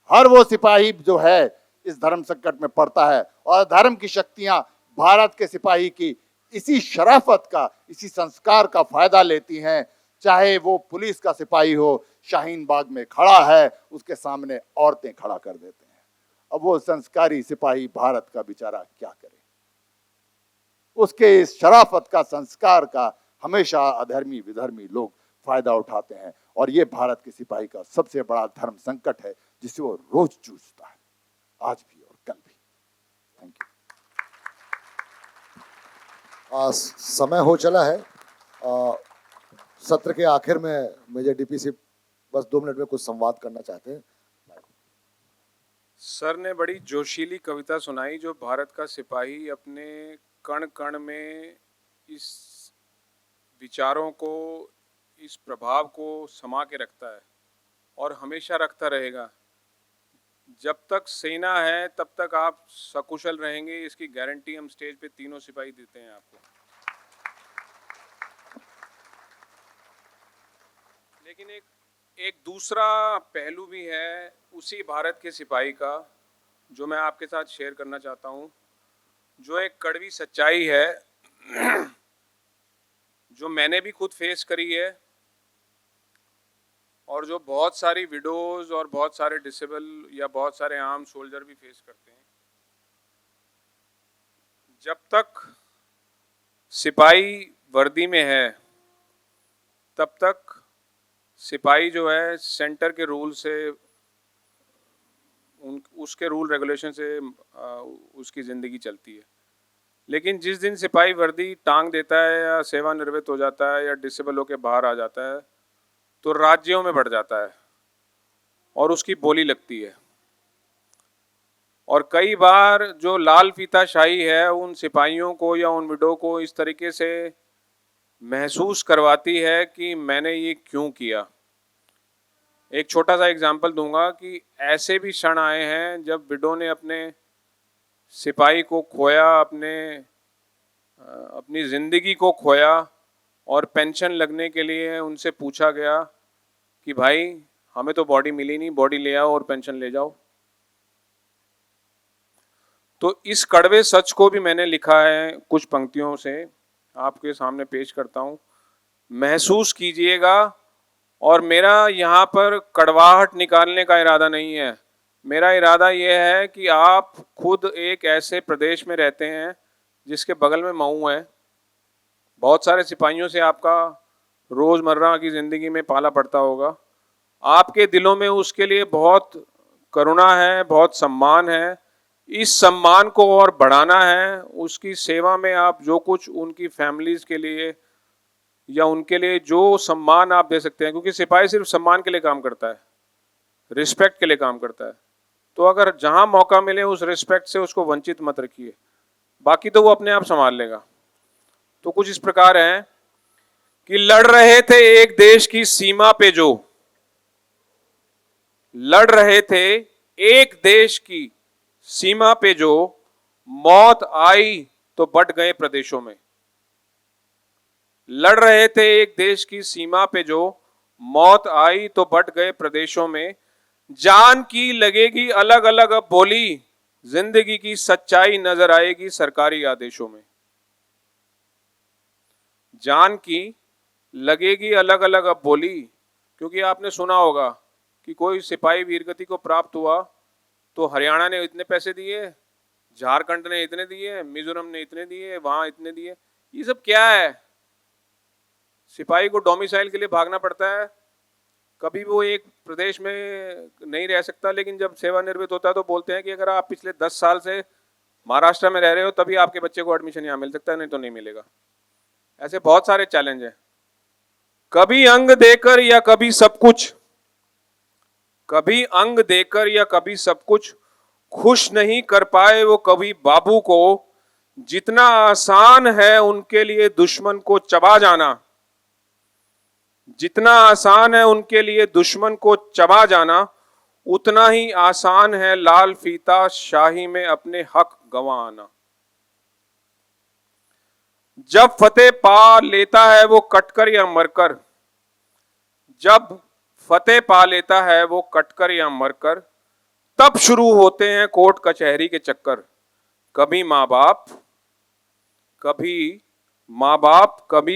हर वो सिपाही जो है इस धर्म संकट में पड़ता है। और धर्म की शक्तियां भारत के सिपाही की इसी शराफत का, इसी संस्कार का फायदा लेती हैं। चाहे वो पुलिस का सिपाही हो, शाहीन बाग में खड़ा है, उसके सामने औरतें खड़ा कर देते हैं। अब वो संस्कारी सिपाही भारत का बेचारा क्या करे, उसके इस शराफत का, संस्कार का हमेशा अधर्मी विधर्मी लोग फायदा उठाते हैं। और ये भारत के सिपाही का सबसे बड़ा धर्म संकट है, जिसे वो रोज जूझता है, आज भी और कल भी। Thank you. समय हो चला है। सत्र के आखिर में मेजर डीपीसी बस 2 मिनट में कुछ संवाद करना चाहते हैं। सर ने बड़ी जोशीली कविता सुनाई, जो भारत का सिपाही अपने कण कण में इस विचारों को, इस प्रभाव को समा के रखता है और हमेशा रखता रहेगा। जब तक सेना है तब तक आप सकुशल रहेंगे, इसकी गारंटी हम स्टेज पे तीनों सिपाही देते हैं आपको। लेकिन एक दूसरा पहलू भी है उसी भारत के सिपाही का, जो मैं आपके साथ शेयर करना चाहता हूँ, जो एक कड़वी सच्चाई है जो मैंने भी खुद फेस करी है, और जो बहुत सारी विडोज और बहुत सारे डिसेबल या बहुत सारे आम सोल्जर भी फेस करते हैं। जब तक सिपाही वर्दी में है तब तक सिपाही जो है सेंटर के रूल से, उसके रूल रेगुलेशन से उसकी ज़िंदगी चलती है। लेकिन जिस दिन सिपाही वर्दी टांग देता है या सेवानिवृत्त हो जाता है या डिसेबल होकर बाहर आ जाता है, तो राज्यों में बढ़ जाता है और उसकी बोली लगती है। और कई बार जो लाल फीताशाही है उन सिपाहियों को या उन विडो को इस तरीके से महसूस करवाती है कि मैंने ये क्यों किया। एक छोटा सा एग्जांपल दूंगा कि ऐसे भी क्षण आए हैं जब विडो ने अपने सिपाही को खोया, अपनी जिंदगी को खोया, और पेंशन लगने के लिए उनसे पूछा गया कि भाई हमें तो बॉडी मिली नहीं, बॉडी ले आओ और पेंशन ले जाओ। तो इस कड़वे सच को भी मैंने लिखा है कुछ पंक्तियों से, आपके सामने पेश करता हूं, महसूस कीजिएगा। और मेरा यहाँ पर कड़वाहट निकालने का इरादा नहीं है, मेरा इरादा यह है कि आप खुद एक ऐसे प्रदेश में रहते हैं जिसके बगल में मऊ है, बहुत सारे सिपाहियों से आपका रोजमर्रा की जिंदगी में पाला पड़ता होगा, आपके दिलों में उसके लिए बहुत करुणा है, बहुत सम्मान है। इस सम्मान को और बढ़ाना है, उसकी सेवा में आप जो कुछ उनकी फैमिलीज के लिए या उनके लिए जो सम्मान आप दे सकते हैं, क्योंकि सिपाही सिर्फ सम्मान के लिए काम करता है, रिस्पेक्ट के लिए काम करता है। तो अगर जहां मौका मिले उस रिस्पेक्ट से उसको वंचित मत रखिए, बाकी तो वो अपने आप संभाल लेगा। तो कुछ इस प्रकार है कि लड़ रहे थे एक देश की सीमा पे, जो लड़ रहे थे एक देश की सीमा पे, जो मौत आई तो बट गए प्रदेशों में। लड़ रहे थे एक देश की सीमा पे, जो मौत आई तो बट गए प्रदेशों में। जान की लगेगी अलग अलग अब बोली, जिंदगी की सच्चाई नजर आएगी सरकारी आदेशों में। जान की लगेगी अलग अलग अब बोली, क्योंकि आपने सुना होगा कि कोई सिपाही वीरगति को प्राप्त हुआ तो हरियाणा ने इतने पैसे दिए, झारखंड ने इतने दिए, मिजोरम ने इतने दिए, वहां इतने दिए। ये सब क्या है? सिपाही को डोमिसाइल के लिए भागना पड़ता है, कभी वो एक प्रदेश में नहीं रह सकता, लेकिन जब सेवानिवृत्त होता है तो बोलते हैं कि अगर आप पिछले 10 साल से महाराष्ट्र में रह रहे हो तभी आपके बच्चे को एडमिशन यहाँ मिल सकता है, नहीं तो नहीं मिलेगा। ऐसे बहुत सारे चैलेंज हैं। कभी अंग देकर या कभी सब कुछ, कभी अंग देकर या कभी सब कुछ, खुश नहीं कर पाए वो कभी बाबू को। जितना आसान है उनके लिए दुश्मन को चबा जाना, जितना आसान है उनके लिए दुश्मन को चबा जाना, उतना ही आसान है लाल फीता शाही में अपने हक गंवाना। जब फतेह पा लेता है वो कटकर या मरकर, जब फतेह पा लेता है वो कटकर या मरकर, तब शुरू होते हैं कोर्ट कचहरी के चक्कर। कभी माँ बाप, कभी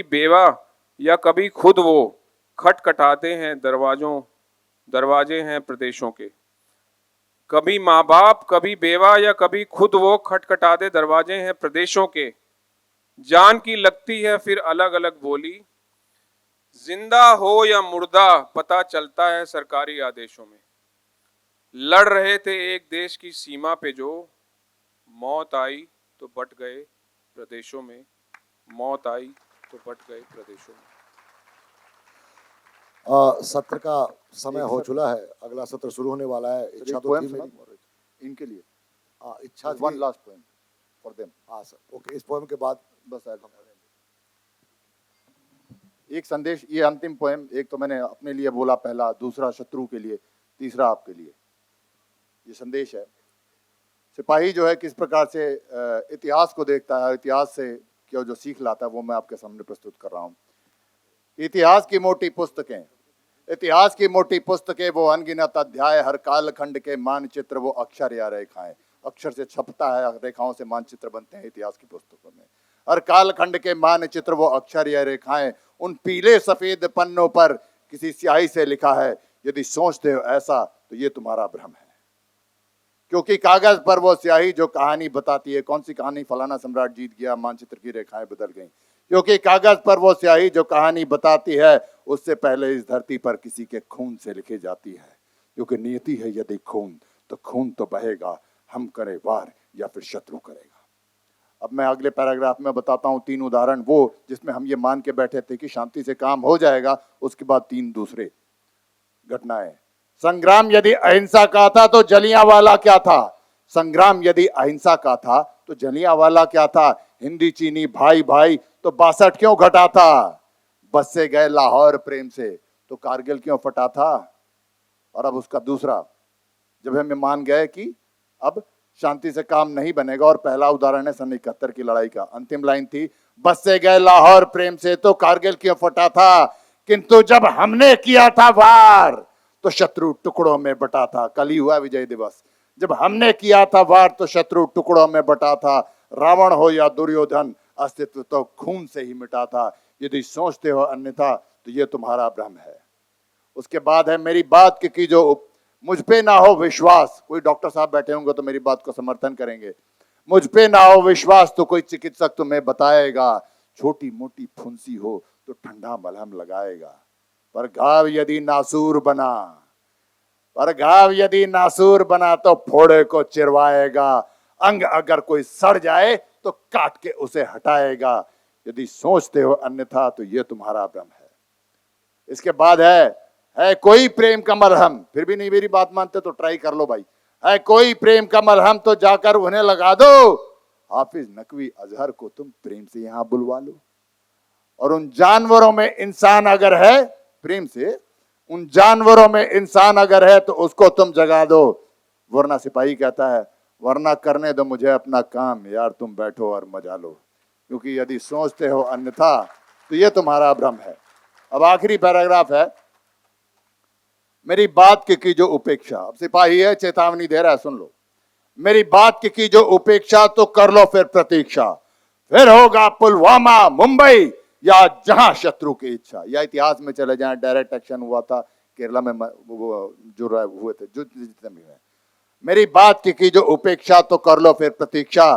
बेवा या कभी खुद वो खटखटाते हैं दरवाजे हैं प्रदेशों के। कभी माँ बाप, कभी बेवा या कभी खुद वो खटखटाते दरवाजे हैं प्रदेशों के। जान की लगती है फिर अलग अलग बोली, जिंदा हो या मुर्दा पता चलता है सरकारी आदेशों में। लड़ रहे थे एक देश की सीमा पे, जो मौत आई तो बट गए प्रदेशों में, मौत आई तो बट गए प्रदेशों में। सत्र का समय हो चुका है, अगला सत्र शुरू होने वाला है। इच्छा तो थी मेरी इनके लिए, इच्छा one last poem for them. हाँ सर, ओके। इस पोएम के बाद बस एक संदेश, ये अंतिम पोएम, एक तो मैंने अपने लिए बोला पहला, दूसरा शत्रु के लिए, तीसरा आपके लिए। ये संदेश है, सिपाही जो है किस प्रकार से इतिहास को देखता है, इतिहास से क्या जो सीख लाता है, वो मैं आपके सामने प्रस्तुत कर रहा हूँ। इतिहास की मोटी पुस्तकें, इतिहास की मोटी पुस्तकें, वो अनगिनत अध्याय, हर कालखंड के मानचित्र, वो अक्षर या रेखाएं। अक्षर से छपता है, रेखाओं से मानचित्र बनते हैं इतिहास की पुस्तकों में। हर कालखंड के मानचित्र, वो अक्षर या रेखाएं, उन पीले सफेद पन्नों पर किसी स्याही से लिखा है। यदि सोचते हो ऐसा तो ये तुम्हारा भ्रम है, क्योंकि कागज पर वो स्याही जो कहानी बताती है, कौन सी कहानी, फलाना सम्राट जीत गया, मानचित्र की रेखाएं बदल गईं। क्योंकि कागज पर वो स्याही जो कहानी बताती है, उससे पहले इस धरती पर किसी के खून से लिखी जाती है। क्योंकि नियति है यदि खून, तो खून तो बहेगा, हम करे वार या फिर शत्रु करेगा। अब मैं अगले पैराग्राफ में बताता हूँ 3 उदाहरण, वो जिसमें हम ये मान के बैठे थे कि शांति से काम हो जाएगा, उसके बाद 3 दूसरे घटनाएं। संग्राम यदि अहिंसा का था तो जलियांवाला क्या था? संग्राम यदि अहिंसा का था तो जलियांवाला क्या था? हिंदी चीनी भाई भाई तो 62 क्यों घटा था? बस से गए लाहौर प्रेम से तो कारगिल क्यों फटा था? और अब उसका दूसरा, जब हम मान गए कि अब शांति से काम नहीं बनेगा, और पहला उदाहरण है सन 71 की लड़ाई का, अंतिम लाइन थी, बस से गए लाहौर प्रेम से तो कारगिल क्यों फटा था? किंतु जब हमने किया था वार तो शत्रु टुकड़ों में बटा था। कल ही हुआ विजय दिवस। जब हमने किया था वार तो शत्रु टुकड़ों में बटा था। रावण हो या दुर्योधन, अस्तित्व तो खून से ही मिटा था। यदि सोचते हो अन्यथा तो ये तुम्हारा भ्रम है। उसके बाद है, मेरी बात की जो मुझ पे ना हो विश्वास, कोई डॉक्टर साहब बैठे होंगे तो मेरी बात को समर्थन करेंगे, मुझ पे ना हो विश्वास तो कोई चिकित्सक तुम्हें बताएगा, छोटी मोटी फुंसी हो तो ठंडा मलहम लगाएगा। पर घाव यदि नासूर बना, पर घाव यदि नासूर बना तो फोड़े को चिरवाएगा। अंग अगर कोई सड़ जाए तो काट के उसे हटाएगा। यदि सोचते हो अन्यथा तो यह तुम्हारा भ्रम है। इसके बाद है कोई प्रेम का मलहम, फिर भी नहीं मेरी बात मानते तो ट्राई कर लो भाई। है कोई प्रेम का मलहम तो जाकर उन्हें लगा दो। हाफिज नकवी अजहर को तुम प्रेम से यहां बुलवा लो। और उन जानवरों में इंसान अगर है, प्रेम से उन जानवरों में इंसान अगर है तो उसको तुम जगा दो। वरना सिपाही कहता है, वरना करने दो मुझे अपना काम यार, तुम बैठो और मजा लो। क्योंकि यदि सोचते हो अन्यथा तो यह तुम्हारा भ्रम है। अब आखिरी पैराग्राफ है, मेरी बात की जो उपेक्षा। अब सिपाही है, चेतावनी दे रहा है, सुन लो। मेरी बात की जो उपेक्षा तो कर लो फिर प्रतीक्षा, फिर होगा पुलवामा मुंबई या जहां शत्रु की इच्छा। या इतिहास में चले जाएं, डायरेक्ट एक्शन हुआ था केरला में, वो जो हुए थे, जो जितने भी हैं। मेरी बात की जो उपेक्षा तो कर लो फिर प्रतीक्षा,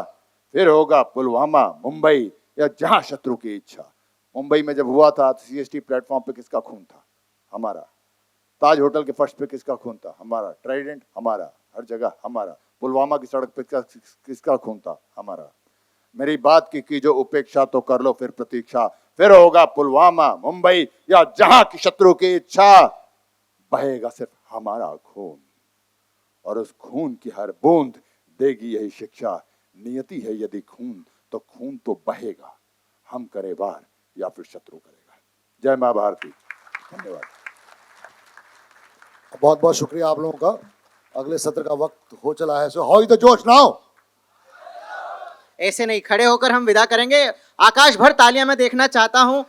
फिर होगा पुलवामा मुंबई या जहां शत्रु की इच्छा। मुंबई में जब हुआ था तो CST प्लेटफॉर्म पे किसका खून था? हमारा। ताज होटल के फर्श पे किसका खून था? हमारा। ट्राइडेंट हमारा, हर जगह हमारा। पुलवामा की सड़क पे किसका खून था? हमारा। मेरी बात की जो उपेक्षा तो कर लो फिर प्रतीक्षा, फिर होगा पुलवामा मुंबई या जहां की शत्रु की इच्छा। बहेगा सिर्फ हमारा खून और उस खून की हर बूंद देगी यही शिक्षा। नियति है यदि खून तो खून तो बहेगा, हम करे वार या फिर शत्रु करेगा। जय मां भारती। धन्यवाद। बहुत बहुत शुक्रिया आप लोगों का। अगले सत्र का वक्त हो चला है। सो हाउ इज द जोश नाउ? ऐसे नहीं, खड़े होकर हम विदा करेंगे। आकाश भर तालियां मैं देखना चाहता हूं।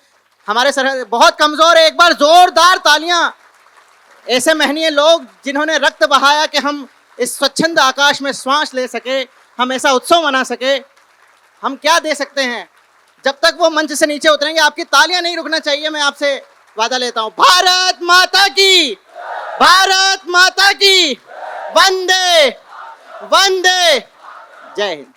हमारे सरहद बहुत कमजोर है, एक बार जोरदार तालियां। ऐसे महनीय लोग जिन्होंने रक्त बहाया कि हम इस स्वच्छंद आकाश में श्वास ले सके, हम ऐसा उत्सव मना सके। हम क्या दे सकते हैं? जब तक वो मंच से नीचे उतरेंगे आपकी तालियां नहीं रुकना चाहिए। मैं आपसे वादा लेता हूं। भारत माता की, भारत माता की, वंदे वंदे। जय हिंद।